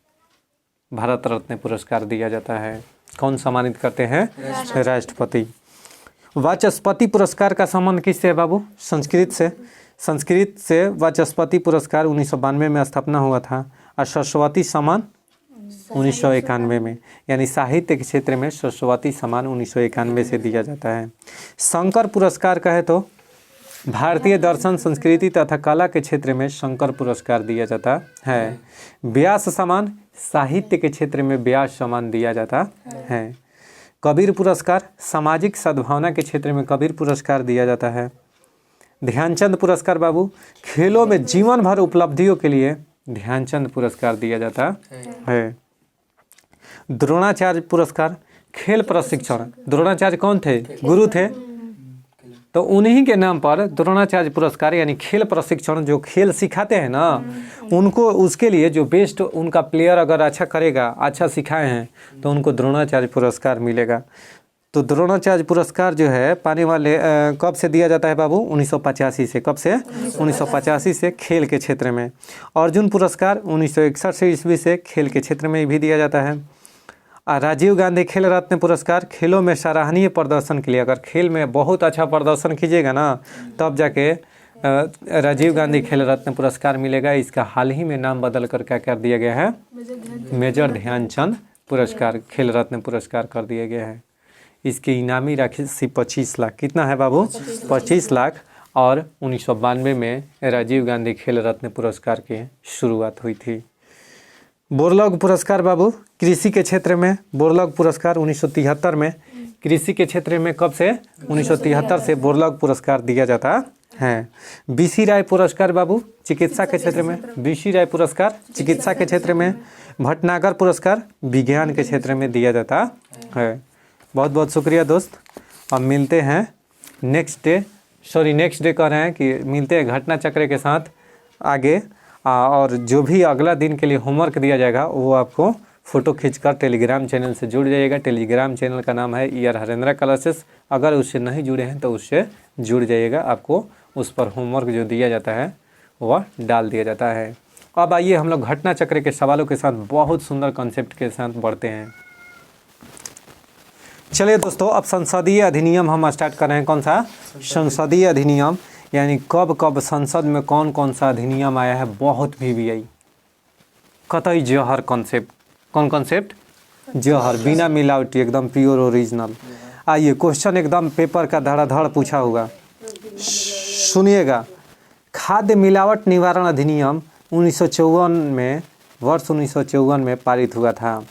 भारत रत्न पुरस्कार दिया जाता है। कौन सम्मानित करते हैं? राष्ट्रपति। वाचस्पति पुरस्कार का संबंध किससे है बाबू? संस्कृत से। संस्कृत से वाचस्पति पुरस्कार 1992 में स्थापना हुआ था और सरस्वती सम्मान 1991 में, यानी साहित्य के क्षेत्र में सरस्वती सम्मान 1991 से दिया जाता है। शंकर पुरस्कार कहे तो भारतीय दर्शन, संस्कृति तथा कला के क्षेत्र में शंकर पुरस्कार दिया जाता है। व्यास सम्मान साहित्य के क्षेत्र में व्यास सम्मान दिया जाता है। कबीर पुरस्कार सामाजिक सद्भावना के क्षेत्र में कबीर पुरस्कार दिया जाता है। ध्यानचंद पुरस्कार बाबू खेलों में जीवन भर उपलब्धियों के लिए ध्यानचंद पुरस्कार दिया जाता है। द्रोणाचार्य पुरस्कार खेल प्रशिक्षण, द्रोणाचार्य कौन थे? गुरु थे, तो उन्हीं के नाम पर द्रोणाचार्य पुरस्कार यानी खेल प्रशिक्षण, जो खेल सिखाते हैं ना उनको, उसके लिए जो बेस्ट उनका प्लेयर अगर अच्छा करेगा, अच्छा सिखाए हैं तो उनको द्रोणाचार्य पुरस्कार मिलेगा। तो द्रोणाचार्य पुरस्कार जो है पाने वाले कब से दिया जाता है बाबू? 1985 से। कब से? 1985 से खेल के क्षेत्र में। अर्जुन पुरस्कार 1961 ईस्वी से खेल के क्षेत्र में भी दिया जाता है। राजीव गांधी खेल रत्न पुरस्कार खेलों में सराहनीय प्रदर्शन के लिए, अगर खेल में बहुत अच्छा प्रदर्शन कीजिएगा ना तब जाके राजीव गांधी खेल रत्न पुरस्कार मिलेगा। इसका हाल ही में नाम बदल कर क्या कर दिया गया है? मेजर ध्यानचंद पुरस्कार खेल रत्न पुरस्कार कर दिया गया है। इसकी इनामी राशि 25 लाख। कितना है बाबू? 25 लाख। और 1992 में राजीव गांधी खेल रत्न पुरस्कार की शुरुआत हुई थी। बोरलॉग पुरस्कार बाबू कृषि के क्षेत्र में, बोरलॉग पुरस्कार 1973 में कृषि के क्षेत्र में, कब से? 1973 से बोरलॉग पुरस्कार दिया जाता है। बीसी राय पुरस्कार बाबू चिकित्सा के क्षेत्र में, बीसी राय पुरस्कार चिकित्सा के क्षेत्र में। भटनागर पुरस्कार विज्ञान के क्षेत्र में दिया जाता है। बहुत बहुत शुक्रिया दोस्त। अब मिलते हैं नेक्स्ट डे कह रहे हैं कि मिलते हैं घटना चक्र के साथ आगे। और जो भी अगला दिन के लिए होमवर्क दिया जाएगा वो आपको फ़ोटो खींचकर टेलीग्राम चैनल से जुड़ जाइएगा। टेलीग्राम चैनल का नाम है ER हरेंद्रा क्लासेस। अगर उससे नहीं जुड़े हैं तो उससे जुड़ जाइएगा, आपको उस पर होमवर्क जो दिया जाता है वह डाल दिया जाता है। अब आइए हम लोग घटना चक्र के सवालों के साथ बहुत सुंदर कॉन्सेप्ट के साथ बढ़ते हैं। चलिए दोस्तों, अब संसदीय अधिनियम हम स्टार्ट कर रहे हैं। कौन सा? संसदीय अधिनियम, यानी कब कब संसद में कौन कौन सा अधिनियम आया है। बहुत VVI कतई जहर कॉन्सेप्ट। कौन कॉन्सेप्ट? जहर, बिना मिलावटी, एकदम प्योर ओरिजिनल। आइए क्वेश्चन एकदम पेपर का धड़ाधड़ पूछा हुआ, सुनिएगा। खाद्य मिलावट निवारण अधिनियम 1954 में, वर्ष 1954 में पारित हुआ था।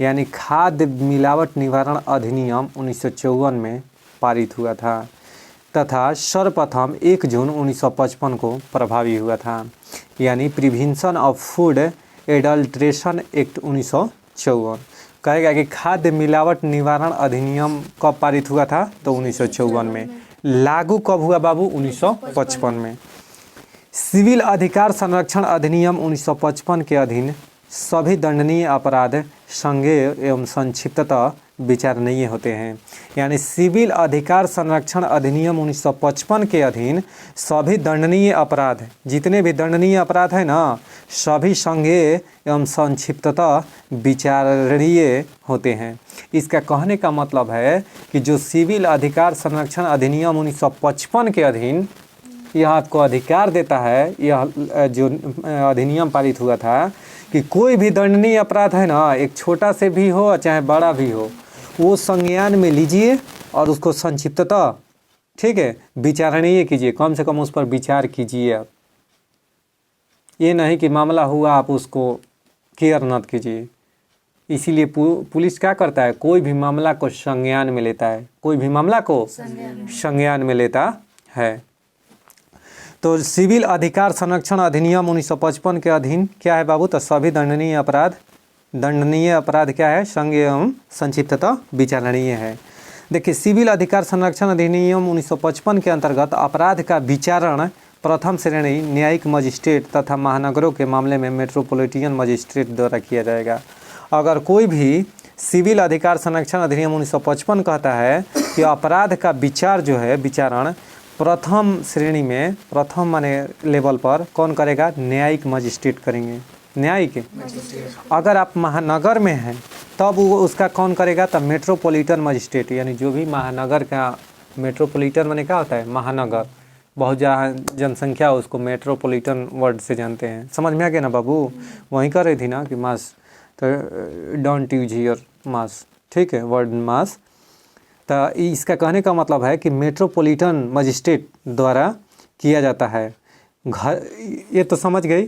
यानी खाद्य मिलावट निवारण अधिनियम 1954 में पारित हुआ था तथा सर्वप्रथम 1 जून 1955 को प्रभावी हुआ था। यानी prevention of food adulteration act 1954 कहेगा कि खाद्य मिलावट निवारण अधिनियम कब पारित हुआ था? तो 1954 में। लागू कब हुआ बाबू? 1955 में। सिविल अधिकार संरक्षण अधिनियम 1955 के अधीन सभी दंडनीय अपराध संज्ञेय एवं संक्षिप्ततः विचारणीय होते हैं। यानी सिविल अधिकार संरक्षण अधिनियम 1955 के अधीन सभी दंडनीय अपराध, जितने भी दंडनीय अपराध है ना, सभी संज्ञेय एवं संक्षिप्ततः विचारणीय होते हैं। इसका कहने का मतलब है कि जो सिविल अधिकार संरक्षण अधिनियम 1955 के अधीन यह आपको अधिकार देता है, यह जो अधिनियम पारित हुआ था कि कोई भी दंडनीय अपराध है ना, एक छोटा से भी हो चाहे बड़ा भी हो, वो संज्ञान में लीजिए और उसको संक्षिप्ततः, ठीक है, विचारणीय कीजिए, कम से कम उस पर विचार कीजिए आप। ये नहीं कि मामला हुआ आप उसको केयर नॉट कीजिए। इसीलिए पुलिस क्या करता है, कोई भी मामला को संज्ञान में लेता है, कोई भी मामला को संज्ञान में लेता है। तो सिविल अधिकार संरक्षण अधिनियम 1955 के अधीन क्या है बाबू, तो सभी दंडनीय अपराध क्या है, संज्ञेय एवं संक्षिप्ततः विचारणीय है। देखिए, सिविल अधिकार संरक्षण अधिनियम 1955 के अंतर्गत अपराध का विचारण प्रथम श्रेणी न्यायिक मजिस्ट्रेट तथा महानगरों के मामले में मेट्रोपॉलिटन मजिस्ट्रेट द्वारा किया जाएगा। अगर कोई भी सिविल अधिकार संरक्षण अधिनियम 1955 कहता है कि अपराध का विचार जो है, विचारण प्रथम श्रेणी में, प्रथम माने लेवल पर कौन करेगा, न्यायिक मजिस्ट्रेट करेंगे। न्यायिक, अगर आप महानगर में हैं तब वो उसका कौन करेगा, तब मेट्रोपॉलिटन मजिस्ट्रेट, यानी जो भी महानगर का, मेट्रोपॉलिटन माने क्या होता है, महानगर, बहुत जहाँ जनसंख्या हो उसको मेट्रोपॉलिटन वर्ड से जानते हैं। समझ में आ गया ना बाबू, वहीं कर रही थी ना कि मास, तो डोंट यूज हियर मास, ठीक है, वर्ड मास। तो इसका कहने का मतलब है कि मेट्रोपॉलिटन मजिस्ट्रेट द्वारा किया जाता है। घर, ये तो समझ गई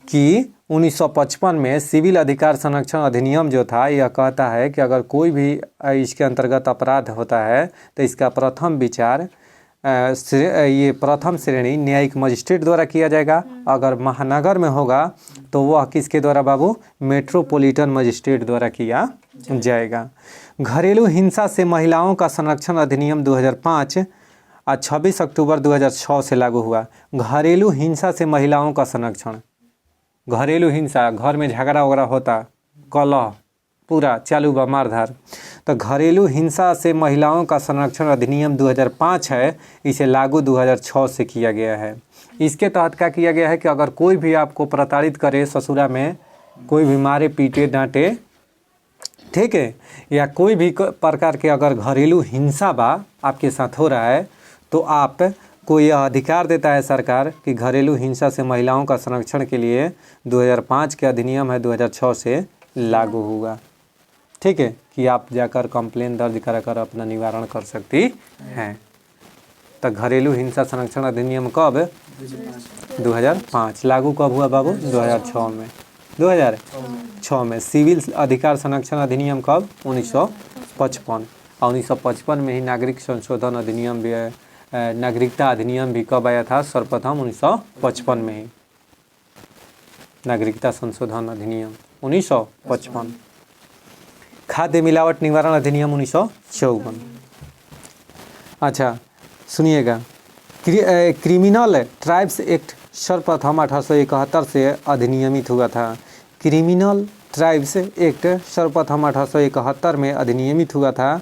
कि 1955 में सिविल अधिकार संरक्षण अधिनियम जो था, यह कहता है कि अगर कोई भी इसके अंतर्गत अपराध होता है तो इसका प्रथम विचार ये प्रथम श्रेणी न्यायिक मजिस्ट्रेट द्वारा किया जाएगा। अगर महानगर में होगा तो वह किसके द्वारा बाबू, मेट्रोपॉलिटन मजिस्ट्रेट द्वारा किया जाएगा। घरेलू हिंसा से महिलाओं का संरक्षण अधिनियम 2005 आज 26 अक्टूबर 2006 से लागू हुआ। घरेलू हिंसा से महिलाओं का संरक्षण, घरेलू हिंसा, घर में झगड़ा वगैरह होता, कलह पूरा चालू बा, मारधार, तो घरेलू हिंसा से महिलाओं का संरक्षण अधिनियम 2005 है, इसे लागू 2006 से किया गया है। इसके तहत क्या किया गया है कि अगर कोई भी आपको प्रताड़ित करे ससुरा में, कोई भी मारे पीटे डांटे, ठीक है, या कोई भी प्रकार के अगर घरेलू हिंसा बा आपके साथ हो रहा है, तो आप को यह अधिकार देता है सरकार कि घरेलू हिंसा से महिलाओं का संरक्षण के लिए 2005 के अधिनियम है 2006 से लागू हुआ। ठीक है, कि आप जाकर कंप्लेन दर्ज कराकर अपना निवारण कर सकती हैं। तो घरेलू हिंसा संरक्षण अधिनियम कब, 2005। लागू कब हुआ बाबू, 2006 में, 2006 में। सिविल अधिकार संरक्षण अधिनियम कब, 1955। और 1955 में ही नागरिक संशोधन अधिनियम भी है, नागरिकता अधिनियम भी कब आया था, सर्वप्रथम 1955 में ही नागरिकता संशोधन अधिनियम 1955। खाद्य मिलावट निवारण अधिनियम 1954। अच्छा सुनिएगा, क्रिमिनल ट्राइब्स एक्ट सर्वप्रथम 1871 से अधिनियमित हुआ था। क्रिमिनल ट्राइब्स एक्ट सर्वप्रथम 1871 में अधिनियमित हुआ था।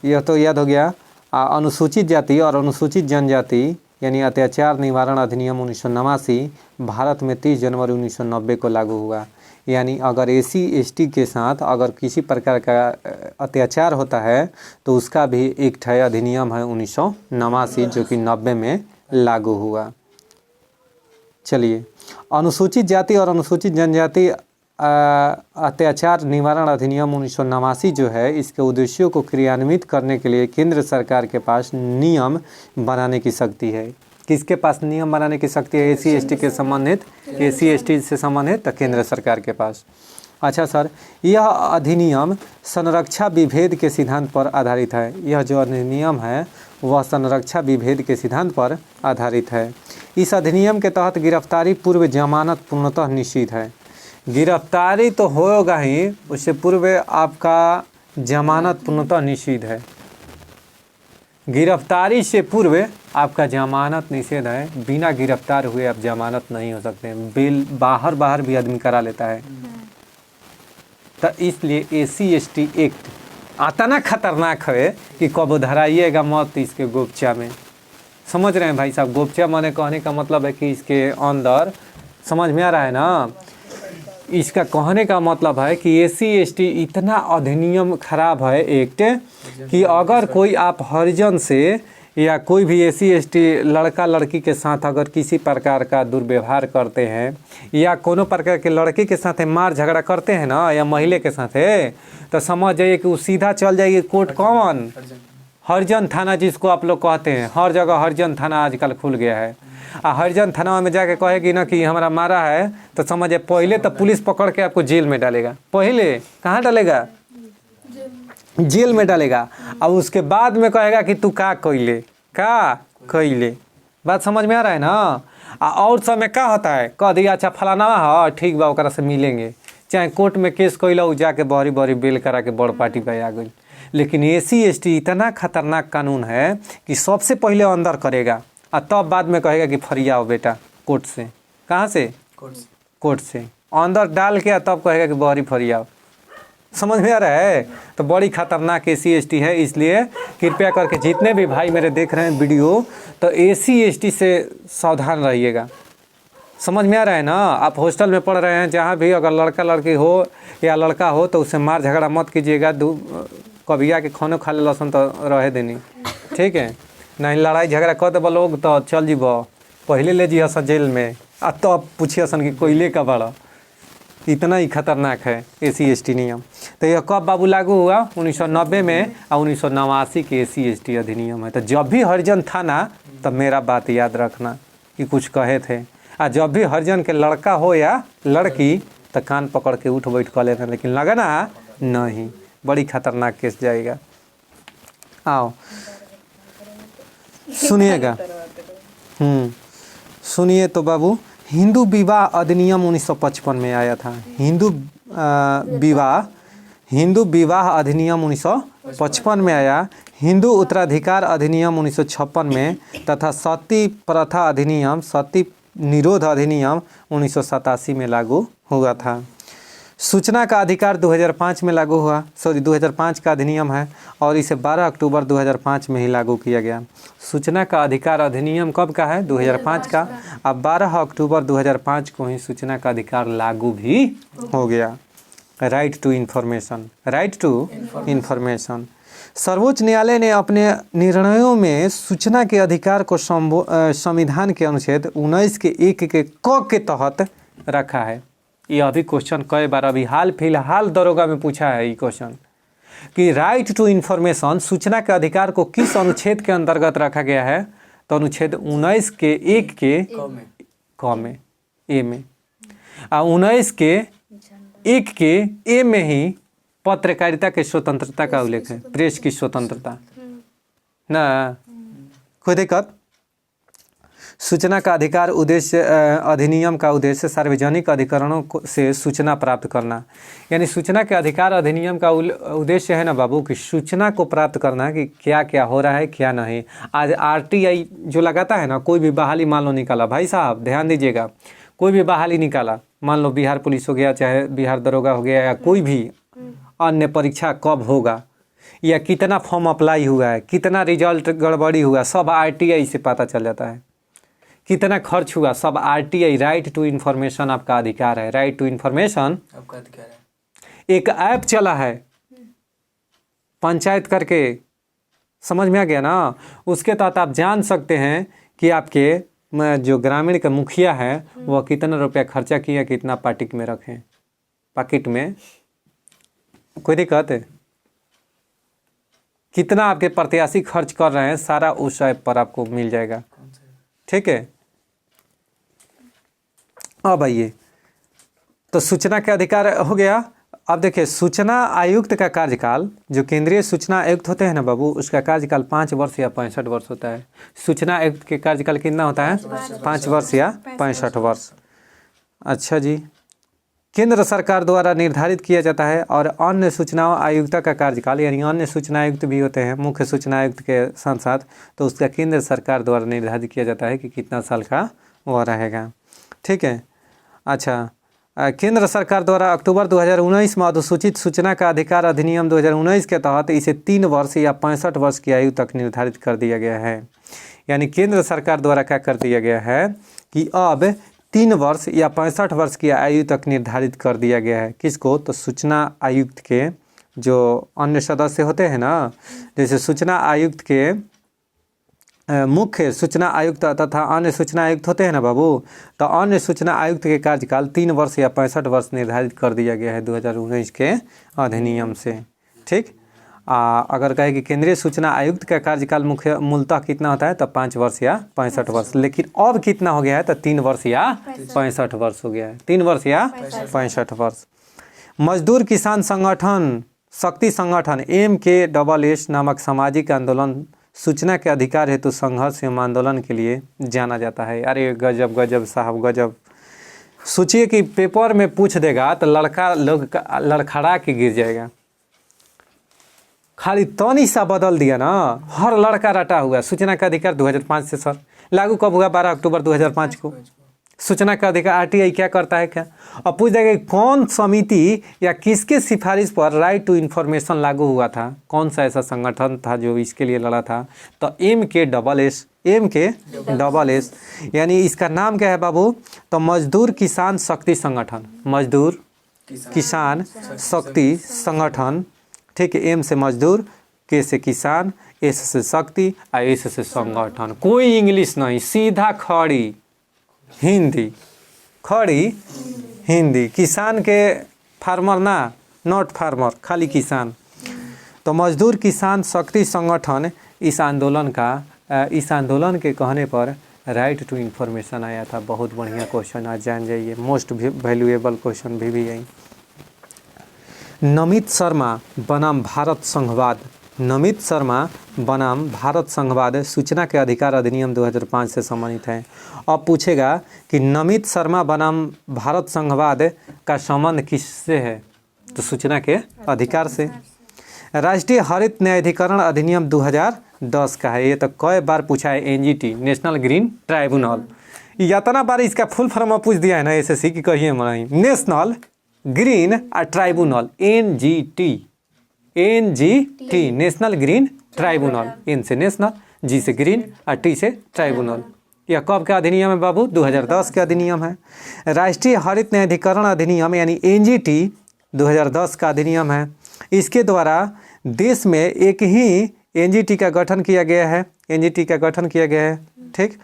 यह तो याद हो गया। अनुसूचित जाति और अनुसूचित जनजाति यानी अत्याचार निवारण अधिनियम 1989 भारत में 30 जनवरी 1990 को लागू हुआ। यानी अगर एसी एसटी के साथ अगर किसी प्रकार का अत्याचार होता है तो उसका भी एक अधिनियम है 1989 जो कि 90 में लागू हुआ। चलिए, अनुसूचित जाति और अनुसूचित जनजाति अत्याचार निवारण अधिनियम 1989 जो है, इसके उद्देश्यों को क्रियान्वित करने के लिए केंद्र सरकार के पास नियम बनाने की शक्ति है। किसके पास नियम बनाने की शक्ति है? एसी एसटी के संबंधित, एसी एसटी से संबंधित तो केंद्र सरकार के पास। अच्छा सर, यह अधिनियम संरक्षा विभेद के सिद्धांत पर आधारित है। यह जो अधिनियम है वह संरक्षा विभेद के सिद्धांत पर आधारित है। इस अधिनियम के तहत गिरफ्तारी पूर्व जमानत पूर्णतः निषिद्ध है। गिरफ्तारी तो होगा ही, उससे पूर्व आपका जमानत पूर्णतः निषिद्ध है। गिरफ्तारी से पूर्व आपका जमानत निषेध है। बिना गिरफ्तार हुए आप जमानत नहीं हो सकते। बेल बाहर भी आदमी करा लेता है। तो इसलिए एसी एसटी एक्ट इतना खतरनाक है कि कब धराइएगा मत इसके गोपचा में। समझ रहे हैं भाई साहब? गोपचा माने कहने का मतलब है कि इसके अंदर, समझ में आ रहा है ना? इसका कहने का मतलब है कि SC/ST इतना अधिनियम खराब है एक्ट कि अगर कोई आप हरिजन से या कोई भी SC/ST लड़का लड़की के साथ अगर किसी प्रकार का दुर्व्यवहार करते हैं या कोनो प्रकार के लड़की के साथ मार झगड़ा करते हैं ना, या महिला के साथ है, तो समझ जाइए कि वो सीधा चल जाएगी कोर्ट। कौन? हरिजन थाना, जिसको आप लोग कहते हैं। हर जगह हरिजन थाना आजकल खुल गया है। हरिजन थाना में जाके कहेगी ना कि हमारा मारा है, तो समझिए पहले तो पुलिस पकड़ के आपको जेल में डालेगा। पहले कहाँ डालेगा? जेल में डालेगा। अब उसके बाद में कहेगा कि तू का कैले। बात समझ में आ रहा है ना? और समय क्या होता है, कह दिया अच्छा फलाना है, ठीक बा, ओकरा से मिलेंगे। चाहे कोर्ट में केस कैला, जाके बड़ी बड़ी बेल करा के बड़ पार्टी पे आ गई। लेकिन SC/ST इतना खतरनाक कानून है कि सबसे पहले अंदर करेगा और तब बाद में कहेगा कि फरियाओ बेटा कोर्ट से। कहाँ से? कोर्ट से अंदर डाल के तब कहेगा कि बहरी फरियाओ। समझ में आ रहा है? तो बड़ी खतरनाक SC/ST है। इसलिए कृपया करके जितने भी भाई मेरे देख रहे हैं वीडियो, तो SC/ST से सावधान रहिएगा। समझ में आ रहा है ना? आप हॉस्टल में पढ़ रहे हैं, जहाँ भी अगर लड़का लड़की हो या लड़का हो तो उससे मार झगड़ा मत कीजिएगा। कभी आके खानो खा ले लसन तो रहे देनी, ठीक है? नहीं लड़ाई झगड़ा कर दे लोग तो चल जीब, पहले ले जी हसन जेल में, अब तो अब पूछिए हसन कि कोयले का बड़ा। इतना ही खतरनाक है SC/ST नियम। तो यह कब बाबू लागू हुआ? 1990 में, और 1989 के SC/ST अधिनियम है। तो जब भी हरिजन था ना, तब मेरा बात याद रखना कि कुछ कहे थे। जब भी हरिजन के लड़का हो या लड़की, तो कान पकड़ के उठ बैठ कर लेना, लेकिन लगा ना नहीं, बड़ी खतरनाक केस जाएगा। आओ सुनिएगा। सुनिए तो बाबू, हिंदू विवाह अधिनियम 1955 में आया था। हिंदू विवाह अधिनियम 1955 में आया। हिंदू उत्तराधिकार अधिनियम 1956 में, तथा सती प्रथा अधिनियम, सती निरोध अधिनियम 1987 में लागू हुआ था। सूचना का अधिकार 2005 में लागू हुआ, 2005 का अधिनियम है, और इसे 12 अक्टूबर 2005 में ही लागू किया गया। सूचना का अधिकार अधिनियम कब का है? 2005 का। अब 12 अक्टूबर 2005 को ही सूचना का अधिकार लागू भी हो गया। Right to information. सर्वोच्च न्यायालय ने अपने निर्णयों में सूचना के अधिकार को संविधान के अनुच्छेद 19 के 1 के क के तहत रखा है। ये अभी क्वेश्चन कई बार अभी हाल फिलहाल दरोगा में पूछा है ये क्वेश्चन कि राइट टू इन्फॉर्मेशन, सूचना के अधिकार को किस अनुच्छेद के अंतर्गत रखा गया है? तो अनुच्छेद 19 के 1 के क में, ए में, और 19 के 1 के ए में ही पत्रकारिता के स्वतंत्रता का उल्लेख है, प्रेस की स्वतंत्रता ना। कोई दिक्कत? सूचना का अधिकार उद्देश्य, अधिनियम का उद्देश्य सार्वजनिक अधिकरणों से सूचना प्राप्त करना। यानी सूचना के अधिकार अधिनियम का उद्देश्य है ना बाबू कि सूचना को प्राप्त करना कि क्या क्या हो रहा है क्या नहीं। आज RTI जो लगाता है ना, कोई भी बहाली मान लो निकाला, भाई साहब ध्यान दीजिएगा, कोई भी बहाली निकाला, मान लो बिहार पुलिस हो गया, चाहे बिहार दरोगा हो गया, या कोई भी अन्य परीक्षा कब होगा, या कितना फॉर्म अप्लाई हुआ है, कितना रिजल्ट गड़बड़ी हुआ, सब RTI से पता चल जाता है। कितना खर्च हुआ, सब RTI, राइट टू इन्फॉर्मेशन आपका अधिकार है। राइट टू इन्फॉर्मेशन आपका अधिकार है। एक ऐप चला है पंचायत करके, समझ में आ गया ना? उसके तहत आप जान सकते हैं कि आपके जो ग्रामीण का मुखिया है वह कितना रुपया खर्चा किया, कितना पाकिट में रखे, पाकिट में। कोई दिक्कत है? कितना आपके प्रत्याशी खर्च कर रहे हैं, सारा उस ऐप पर आपको मिल जाएगा। ठीक है? अब आइए, तो सूचना के अधिकार हो गया। अब देखिए, सूचना आयुक्त का कार्यकाल, जो केंद्रीय सूचना आयुक्त होते हैं ना बाबू, उसका कार्यकाल 5 वर्ष या 65 वर्ष होता है। सूचना आयुक्त के कार्यकाल कितना होता है? 5 वर्ष या 65 वर्ष। अच्छा जी, केंद्र सरकार द्वारा निर्धारित किया जाता है। और अन्य सूचना आयुक्त का कार्यकाल, यानी अन्य सूचना आयुक्त भी होते हैं मुख्य सूचना आयुक्त के साथ साथ, तो उसका केंद्र सरकार द्वारा निर्धारित किया जाता है कि कितना साल का वह रहेगा। ठीक है? अच्छा, केंद्र सरकार द्वारा अक्टूबर 2019 में अनुसूचित सूचना का अधिकार अधिनियम 2019 के तहत इसे 3 वर्ष या 65 वर्ष की आयु तक निर्धारित कर दिया गया है। यानी केंद्र सरकार द्वारा क्या कर दिया गया है कि अब 3 वर्ष या 65 वर्ष की आयु तक निर्धारित कर दिया गया है। किसको? तो सूचना आयुक्त के जो अन्य सदस्य होते हैं ना, जैसे सूचना आयुक्त के मुख्य सूचना आयुक्त तथा अन्य सूचना आयुक्त होते हैं ना बाबू, तो अन्य सूचना आयुक्त के कार्यकाल 3 वर्ष या 65 वर्ष निर्धारित कर दिया गया है 2019 के अधिनियम से। ठीक, अगर कहे कि केंद्रीय सूचना आयुक्त का कार्यकाल मुख्य मूलतः कितना होता है तो 5 वर्ष या 65 वर्ष, लेकिन अब कितना हो गया है तो 3 वर्ष या 65 वर्ष हो गया है। 3 वर्ष या 65 वर्ष। मजदूर किसान संगठन शक्ति संगठन MKSS नामक सामाजिक आंदोलन सूचना के अधिकार हेतु संघर्ष एवं आंदोलन के लिए जाना जाता है। अरे गजब गजब साहब गजब। सोचिए कि पेपर में पूछ देगा तो लड़का लोग लड़खड़ा के गिर जाएगा। खाली तनी सा बदल दिया ना, हर लड़का रटा हुआ। सूचना का अधिकार 2005 से सर लागू कब हुआ? 12 अक्टूबर 2005 को। सूचना का अधिकार RTI क्या करता है क्या? अब पूछ देगा कौन समिति या किसके सिफारिश पर राइट टू इन्फॉर्मेशन लागू हुआ था, कौन सा ऐसा संगठन था जो इसके लिए लड़ा था? तो MKSS यानी इसका नाम क्या है बाबू? तो मजदूर किसान शक्ति संगठन। मजदूर किसान शक्ति संगठन। ठीक है, M से मजदूर, K से किसान, S से शक्ति और S से संगठन। कोई इंग्लिश नहीं, सीधा खड़ी हिंदी। खड़ी हिंदी। किसान के फार्मर ना, नॉट फार्मर, खाली किसान। तो मजदूर किसान शक्ति संगठन इस आंदोलन के कहने पर राइट टू इन्फॉर्मेशन आया था। बहुत बढ़िया क्वेश्चन, आज जान जाइए, मोस्ट वैल्यूएबल क्वेश्चन भी यही। नमित शर्मा बनाम भारत संघवाद। नमित शर्मा बनाम भारत संघवाद सूचना के अधिकार अधिनियम 2005 से संबंधित है। अब पूछेगा कि नमित शर्मा बनाम भारत संघवाद का संबंध किससे है? तो सूचना के अधिकार से। राष्ट्रीय हरित न्यायाधिकरण अधिनियम 2010 का है। ये तो कई बार पूछा है, NGT नेशनल ग्रीन ट्राइब्यूनल। इतना बार इसका फुल फॉर्म पूछ दिया है ना SSC की, कहिए मनाई। National green tribunal, NGT national green tribunal. N से नेशनल, G से ग्रीन और T से ट्राइब्यूनल। यह कब का अधिनियम है बाबू? 2010 का अधिनियम है। राष्ट्रीय हरित न्यायाधिकरण अधिनियम यानी NGT 2010 का अधिनियम है। इसके द्वारा देश में एक ही NGT का गठन किया गया है। NGT का गठन किया गया है। ठीक,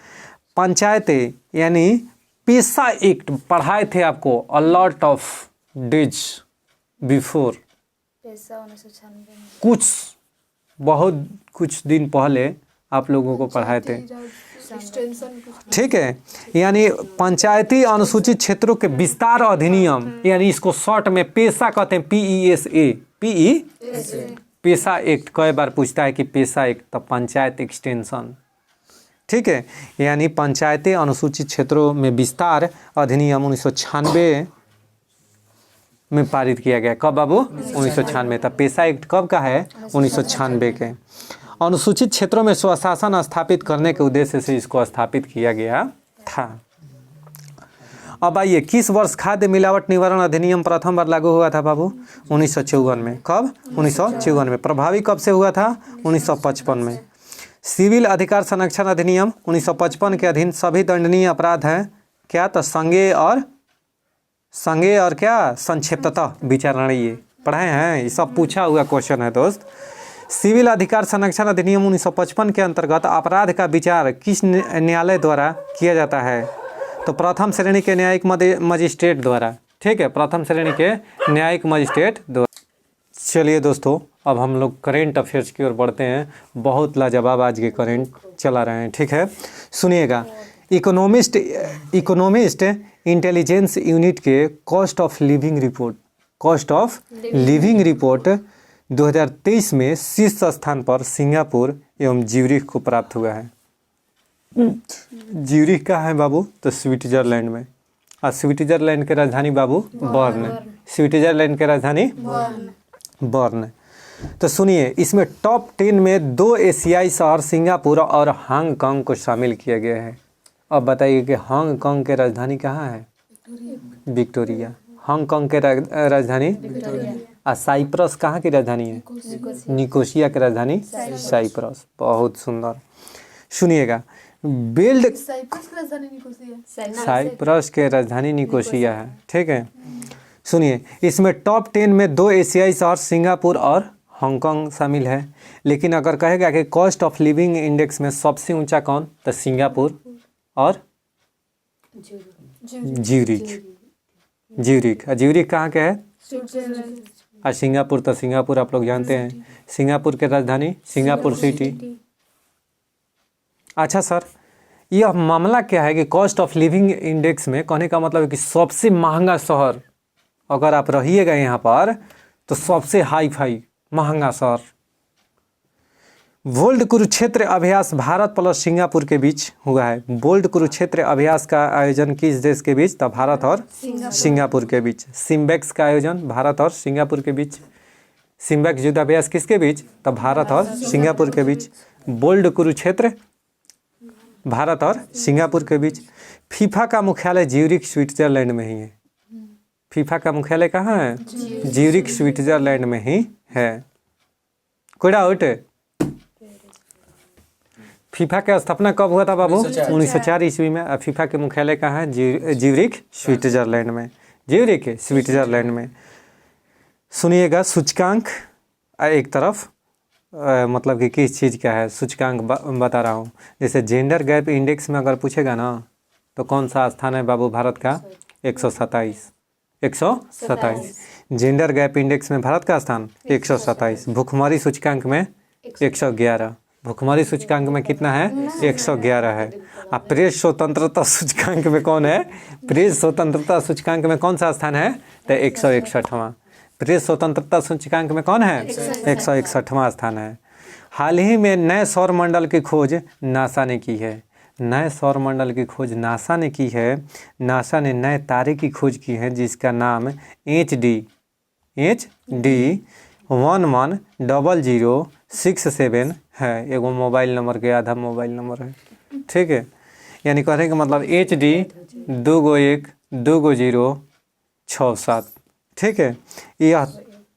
पंचायतें यानी पेशा एक्ट पढ़ाए थे आपको a lot of days before, बहुत कुछ दिन पहले आप लोगों को पढ़ाए थे। ठीक है, यानी पंचायती अनुसूचित क्षेत्रों के विस्तार अधिनियम, यानी इसको शॉर्ट में पेशा कहते हैं, PESA पेशा एक्ट। कई बार पूछता है कि पेशा एक्ट, तो पंचायत एक्सटेंशन। ठीक है, यानी पंचायती अनुसूचित क्षेत्रों में विस्तार अधिनियम 1996 में पारित किया गया। कब बाबू? 1996। तब पेशा एक्ट कब का है? 1996 के। अनुसूचित क्षेत्रों में स्वशासन स्थापित करने के उद्देश्य से इसको स्थापित किया गया था। अब आइए, किस वर्ष खाद्य मिलावट निवारण अधिनियम प्रथम बार लागू हुआ था बाबू? 1954 में। कब? 1954 में। प्रभावी कब से हुआ था? 1955 में। सिविल अधिकार संरक्षण अधिनियम 1955 के अधीन सभी दंडनीय अपराध हैं क्या? तो संज्ञेय और क्या? संक्षिप्ततः विचारणीय। पढ़ाए हैं, ये सब पूछा हुआ क्वेश्चन है दोस्त। सिविल अधिकार संरक्षण अधिनियम 1955 के अंतर्गत अपराध का विचार किस न्यायालय द्वारा किया जाता है? तो प्रथम श्रेणी के न्यायिक मजिस्ट्रेट द्वारा। ठीक है, प्रथम श्रेणी के न्यायिक मजिस्ट्रेट द्वारा। चलिए दोस्तों, अब हम लोग करेंट अफेयर्स की ओर बढ़ते हैं। बहुत लाजवाब आज के करेंट चला रहे हैं। ठीक है, सुनिएगा। इकोनॉमिस्ट इंटेलिजेंस यूनिट के कॉस्ट ऑफ लिविंग रिपोर्ट 2023 में शीर्ष स्थान पर सिंगापुर एवं ज्यूरिख को प्राप्त हुआ है। ज्यूरिख कहाँ है बाबू? तो स्विट्जरलैंड में। और स्विट्जरलैंड के राजधानी बाबू बर्न। स्विट्जरलैंड के राजधानी बर्न। तो सुनिए, इसमें टॉप 10 में 2 एशियाई शहर सिंगापुर और हांगकांग को शामिल किया गया है। अब बताइए कि हांगकांग के राजधानी कहाँ है? विक्टोरिया। हांगकांग के राजधानी और साइप्रस कहाँ की राजधानी है? निकोसिया की राजधानी साइप्रस। बहुत सुंदर। सुनिएगा, बिल्ड साइप्रस के राजधानी निकोसिया है, ठीक है। सुनिए, इसमें टॉप 10 में 2 एशियाई शहर सिंगापुर और हांगकांग शामिल है। लेकिन अगर कहेगा कि कॉस्ट ऑफ लिविंग इंडेक्स में सबसे ऊंचा कौन, तो सिंगापुर और ज्यूरिख। ज्यूरिख कहाँ के है? और सिंगापुर, तो सिंगापुर आप लोग जानते हैं, सिंगापुर के राजधानी सिंगापुर सिटी। अच्छा सर, यह मामला क्या है कि कॉस्ट ऑफ लिविंग इंडेक्स में कहने का मतलब है कि सबसे महंगा शहर अगर आप रहिएगा यहाँ पर तो सबसे हाई फाई महंगा शहर। बोल्ड कुरुक्षेत्र अभ्यास भारत प्लस सिंगापुर के बीच हुआ है। बोल्ड कुरुक्षेत्र अभ्यास का आयोजन किस देश के बीच? तो भारत और सिंगापुर के बीच। सिम्बेक्स का आयोजन भारत और सिंगापुर के बीच। सिम्बेक्स युद्धाभ्यास किसके बीच? तो भारत और सिंगापुर के बीच। बोल्ड कुरुक्षेत्र भारत और सिंगापुर के बीच। फीफा का मुख्यालय ज्यूरिख स्विट्जरलैंड में ही है। फीफा का मुख्यालय कहाँ है? ज्यूरिख स्विट्जरलैंड में ही है। कोई डाउट? फीफा की स्थापना कब हुआ था बाबू? 1904 ईस्वी में। और फीफा के मुख्यालय कहाँ है? ज्यूरिख स्विट्जरलैंड में। ज्यूरिख स्विट्जरलैंड में। सुनिएगा, सूचकांक एक तरफ मतलब कि किस चीज़ का है सूचकांक बता रहा हूँ। जैसे जेंडर गैप इंडेक्स में अगर पूछेगा ना तो कौन सा स्थान है बाबू भारत का? 127। 127। जेंडर गैप इंडेक्स में भारत का स्थान 127। भूखमरी सूचकांक में 111। भूखमरी सूचकांक में कितना है? 111 है। अब प्रेस स्वतंत्रता सूचकांक में कौन है? प्रेस स्वतंत्रता सूचकांक में कौन सा स्थान है? तो 161वां। प्रेस स्वतंत्रता सूचकांक में कौन है? 161वां स्थान है। हाल ही में नए सौर मंडल की खोज नासा ने की है। नए सौर मंडल की खोज नासा ने की है। नासा ने नए तारे की खोज की है जिसका नाम HD 110067 है। एगो मोबाइल नंबर के आधा मोबाइल नंबर है, ठीक है। यानी कहने का मतलब HD 2212067, ठीक है। यह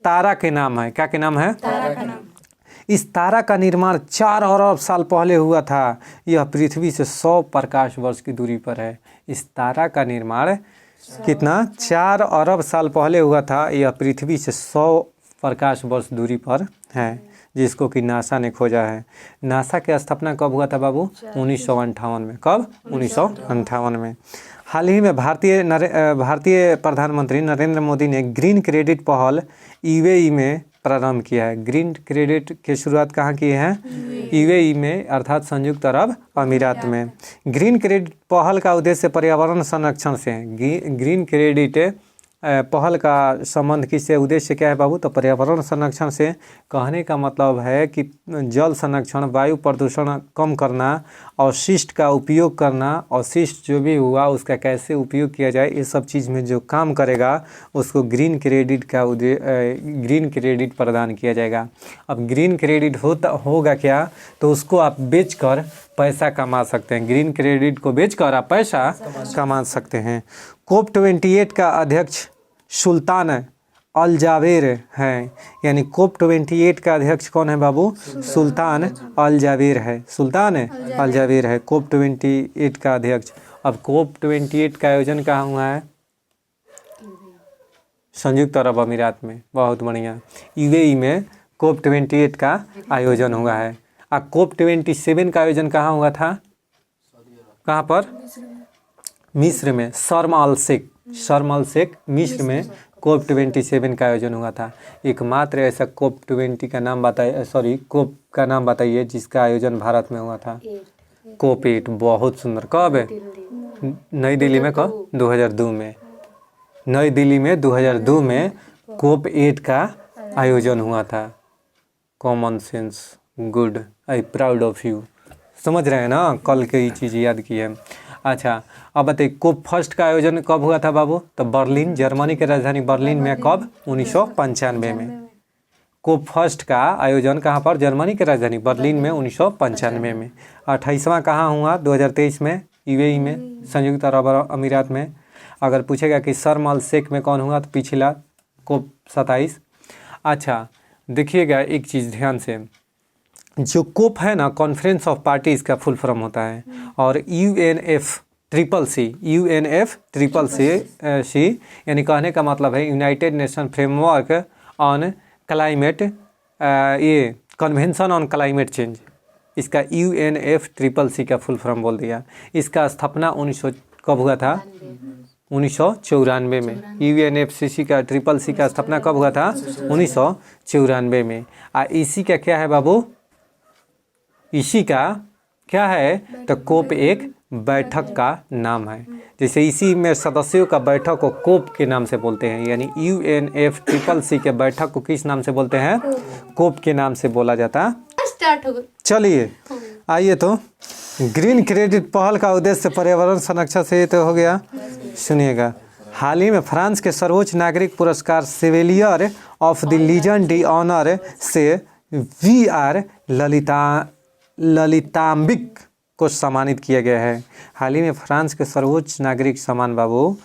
तारा के नाम है। क्या के नाम है? तारा का नाम। इस तारा का निर्माण 4 अरब साल पहले हुआ था। यह पृथ्वी से 100 प्रकाश वर्ष की दूरी पर है। इस तारा का निर्माण कितना? 4 अरब साल पहले हुआ था। यह पृथ्वी से 100 प्रकाश वर्ष दूरी पर है, जिसको कि नासा ने खोजा है। नासा की स्थापना कब हुआ था बाबू? 1958 में। कब? 1958 में। हाल ही में भारतीय प्रधानमंत्री नरेंद्र मोदी ने ग्रीन क्रेडिट पहल UAE में प्रारंभ किया है। ग्रीन क्रेडिट की शुरुआत कहाँ की है? UAE में, अर्थात संयुक्त अरब अमीरात में। ग्रीन क्रेडिट पहल का उद्देश्य पर्यावरण संरक्षण से है। ग्रीन क्रेडिट पहल का संबंध किससे, उद्देश्य क्या है बाबू? तो पर्यावरण संरक्षण से। कहने का मतलब है कि जल संरक्षण, वायु प्रदूषण कम करना, अवशिष्ट का उपयोग करना, अवशिष्ट जो भी हुआ उसका कैसे उपयोग किया जाए, ये सब चीज़ में जो काम करेगा उसको ग्रीन क्रेडिट प्रदान किया जाएगा। अब ग्रीन क्रेडिट होगा क्या? तो उसको आप बेचकर पैसा कमा सकते हैं। ग्रीन क्रेडिट को बेचकर आप पैसा कमा सकते हैं। COP28 का अध्यक्ष सुल्तान अल जावेर है। यानी COP28 का अध्यक्ष कौन है बाबू? सुल्तान अल जावेर है। सुल्तान अल जावेर है COP28 का अध्यक्ष। अब COP28 का आयोजन कहाँ हुआ है? संयुक्त अरब अमीरात में। बहुत बढ़िया। UAE में COP28 का आयोजन हुआ है। अब COP27 का आयोजन कहाँ हुआ था? कहाँ पर? मिस्र में। शर्म अल शेख मिस्र में COP27 का आयोजन हुआ था। एकमात्र ऐसा COP20 का नाम बताइए, COP का नाम बताइए जिसका आयोजन भारत में हुआ था। COP8। बहुत सुंदर। कब है? नई दिल्ली में। कब? 2002 में। नई दिल्ली में 2002 में COP8 का आयोजन हुआ था। Common sense, good, I proud of you. समझ रहे हैं ना? कल के ये चीज़ याद की है। अच्छा, अब बताइए COP फर्स्ट का आयोजन कब हुआ था बाबू? तो बर्लिन, जर्मनी की राजधानी बर्लिन में। कब? 1995 में। COP फर्स्ट का आयोजन कहाँ पर? जर्मनी की राजधानी बर्लिन में 1995 में। 28वां कहाँ हुआ? 2023 में UAE में, संयुक्त अरब अमीरात में। अगर पूछेगा कि शर्म अल शेख में कौन हुआ तो पिछला कोप 27। अच्छा देखिएगा एक चीज़ ध्यान से, जो कोप है ना कॉन्फ्रेंस ऑफ पार्टीज़ का फुल फॉर्म होता है, और UNFCC यानी कहने का मतलब है United nation framework on climate, ये कन्वेंशन ऑन क्लाइमेट चेंज, इसका UNFCCC का फुल फॉर्म बोल दिया। इसका स्थापना 1900 कब हुआ था? 1994 में। UNFCCC का CCC का स्थापना कब हुआ था? 1994 में। इसी का क्या है बाबू? इसी का क्या है? तो कोप एक बैठक का नाम है। जैसे इसी में सदस्यों का बैठक को कोप के नाम से बोलते हैं, यानी UNFCCC के बैठक को किस नाम से बोलते हैं? कोप के नाम से बोला जाता। चलिए आइए, तो ग्रीन क्रेडिट पहल का उद्देश्य पर्यावरण संरक्षण से तो हो गया। सुनिएगा, हाल ही में फ्रांस के सर्वोच्च नागरिक पुरस्कार Chevalier of the Legion D Honour से VR ललिताम्बिक को सम्मानित किया गया है। हाल ही में फ्रांस के सर्वोच्च नागरिक सम्मान बाबू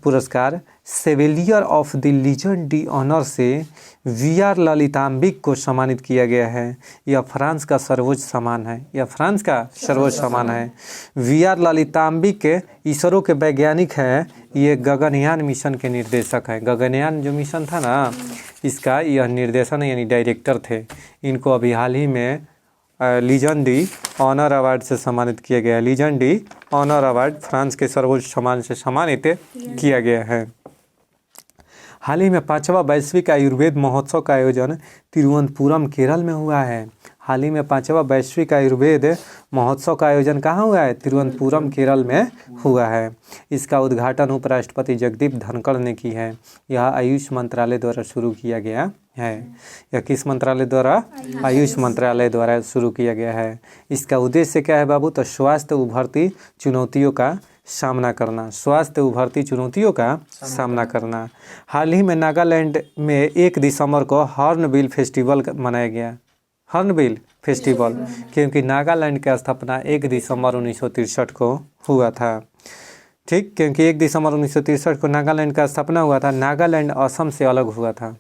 पुरस्कार Chevalier of the Legion D Honour से VR ललिताम्बिक को सम्मानित किया गया है। यह फ्रांस का सर्वोच्च सम्मान है, यह फ्रांस का सर्वोच्च सम्मान है। VR ललिताम्बिक इसरो के वैज्ञानिक हैं, ये गगनयान मिशन के निर्देशक हैं। गगनयान जो मिशन था ना, इसका यह निर्देशन यानी डायरेक्टर थे। इनको अभी हाल ही में लीजन डी ऑनर अवार्ड से सम्मानित किया गया है। Legion D Honneur award France के सर्वोच्च सम्मान से सम्मानित किया गया है। हाल ही में 5वां वैश्विक आयुर्वेद महोत्सव का आयोजन तिरुवनंतपुरम केरल में हुआ है। हाल ही में 5वां वैश्विक आयुर्वेद महोत्सव का आयोजन कहाँ हुआ है? तिरुवनंतपुरम केरल में हुआ है। इसका उद्घाटन उपराष्ट्रपति जगदीप धनखड़ ने की है। यह आयुष मंत्रालय द्वारा शुरू किया गया है। यह किस मंत्रालय द्वारा? आयुष मंत्रालय द्वारा शुरू किया गया है। इसका उद्देश्य क्या है बाबू? तो स्वास्थ्य उभरती चुनौतियों का सामना करना, स्वास्थ्य उभरती चुनौतियों का सामना करना। हाल ही में नागालैंड में 1 दिसंबर को हॉर्नबिल फेस्टिवल मनाया गया। हॉर्नबिल फेस्टिवल क्योंकि नागालैंड की स्थापना 1 दिसंबर 1963 को हुआ था। ठीक, क्योंकि 1 दिसंबर 1963 को नागालैंड का स्थापना हुआ था। नागालैंड असम से अलग हुआ था।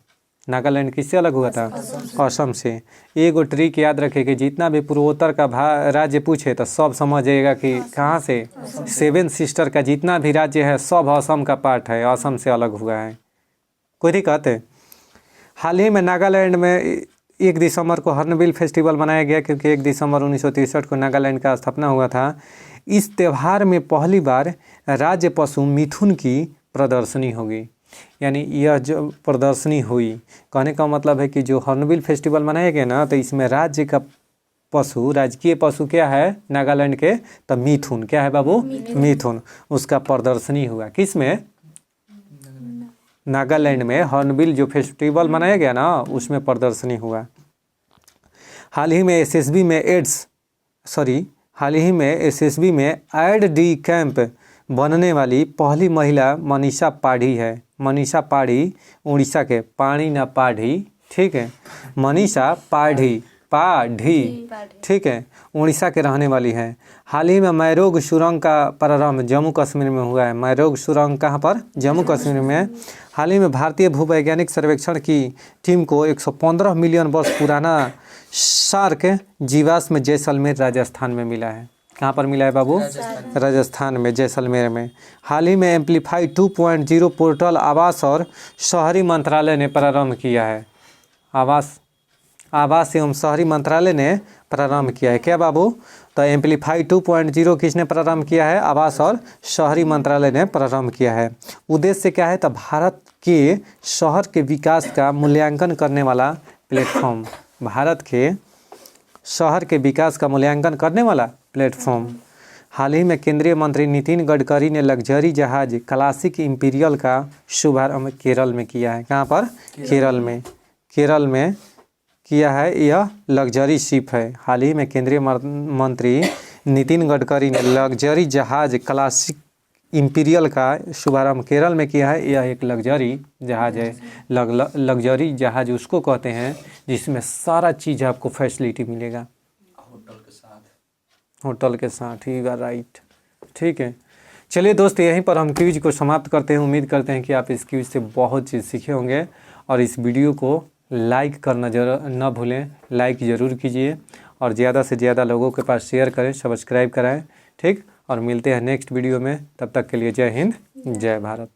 नागालैंड किससे अलग हुआ था? असम से। एगो ट्रिक याद रखे कि जितना भी पूर्वोत्तर का राज्य पूछे तो सब समझिएगा कि कहाँ से। 7 सिस्टर का जितना भी राज्य है सब असम का पार्ट है, असम से अलग हुआ है। कोई दिक्कत है? हाल ही में नागालैंड में 1 दिसंबर को हॉर्नबिल फेस्टिवल मनाया गया क्योंकि 1 दिसंबर 1963 को नागालैंड का स्थापना हुआ था। इस त्यौहार में पहली बार राज्य पशु मिथुन की प्रदर्शनी होगी। यानी यह जो प्रदर्शनी हुई, कहने का मतलब है कि जो हॉर्नबिल फेस्टिवल मनाया गया ना, तो इसमें राज्य का पशु, राजकीय पशु क्या है नागालैंड के? तो मिथुन। क्या है बाबू? मिथुन। उसका प्रदर्शनी हुआ। किस में? नागालैंड में हॉर्नबिल जो फेस्टिवल मनाया गया ना, उसमें प्रदर्शनी हुआ। हाल ही में एसएसबी में एड डी कैंप बनने वाली पहली महिला मनीषा पाढ़ी है। मनीषा पाढ़ी उड़ीसा के, पानी ना पाढ़ी, ठीक है, मनीषा पाढ़ी, ठीक है, उड़ीसा के रहने वाली है। हाल ही में मैरोग सुरंग का प्रारंभ जम्मू कश्मीर में हुआ है। मैरोग सुरंग कहाँ पर? जम्मू कश्मीर में। हाल ही में भारतीय भूवैज्ञानिक सर्वेक्षण की टीम को 115 मिलियन वर्ष पुराना शार्क जीवाश्म जैसलमेर राजस्थान में मिला है। कहाँ पर मिला है बाबू? राजस्थान में, जैसलमेर में। हाल ही में एम्पलीफाई 2.0 पोर्टल आवास और शहरी मंत्रालय ने प्रारंभ किया है। आवास एवं शहरी मंत्रालय ने प्रारंभ किया है। क्या बाबू? तो एम्पलीफाई 2.0 किसने प्रारंभ किया है? आवास और शहरी मंत्रालय ने प्रारंभ किया है। उद्देश्य क्या है? तो भारत के शहर के विकास का मूल्यांकन करने वाला प्लेटफॉर्म, भारत के शहर के विकास का मूल्यांकन करने वाला प्लेटफॉर्म। हाल ही में केंद्रीय मंत्री नितिन गडकरी ने लग्जरी जहाज क्लासिक इंपीरियल का शुभारंभ केरल में किया है। कहाँ पर? केरल में किया है। यह लग्जरी शिप है। हाल ही में केंद्रीय मंत्री नितिन गडकरी ने लग्जरी जहाज क्लासिक इंपीरियल का शुभारंभ केरल में किया है। यह एक लग्जरी जहाज है। लग्जरी जहाज उसको कहते हैं जिसमें सारा चीज़ आपको फैसिलिटी मिलेगा, होटल के साथ। ही राइट, ठीक है। चलिए दोस्त, यहीं पर हम क्विज को समाप्त करते हैं। उम्मीद करते हैं कि आप इस क्विज से बहुत चीज़ सीखे होंगे और इस वीडियो को लाइक करना जरूर ना भूलें, लाइक ज़रूर कीजिए और ज़्यादा से ज़्यादा लोगों के पास शेयर करें, सब्सक्राइब कराएं। ठीक, और मिलते हैं नेक्स्ट वीडियो में। तब तक के लिए जय हिंद, जय भारत।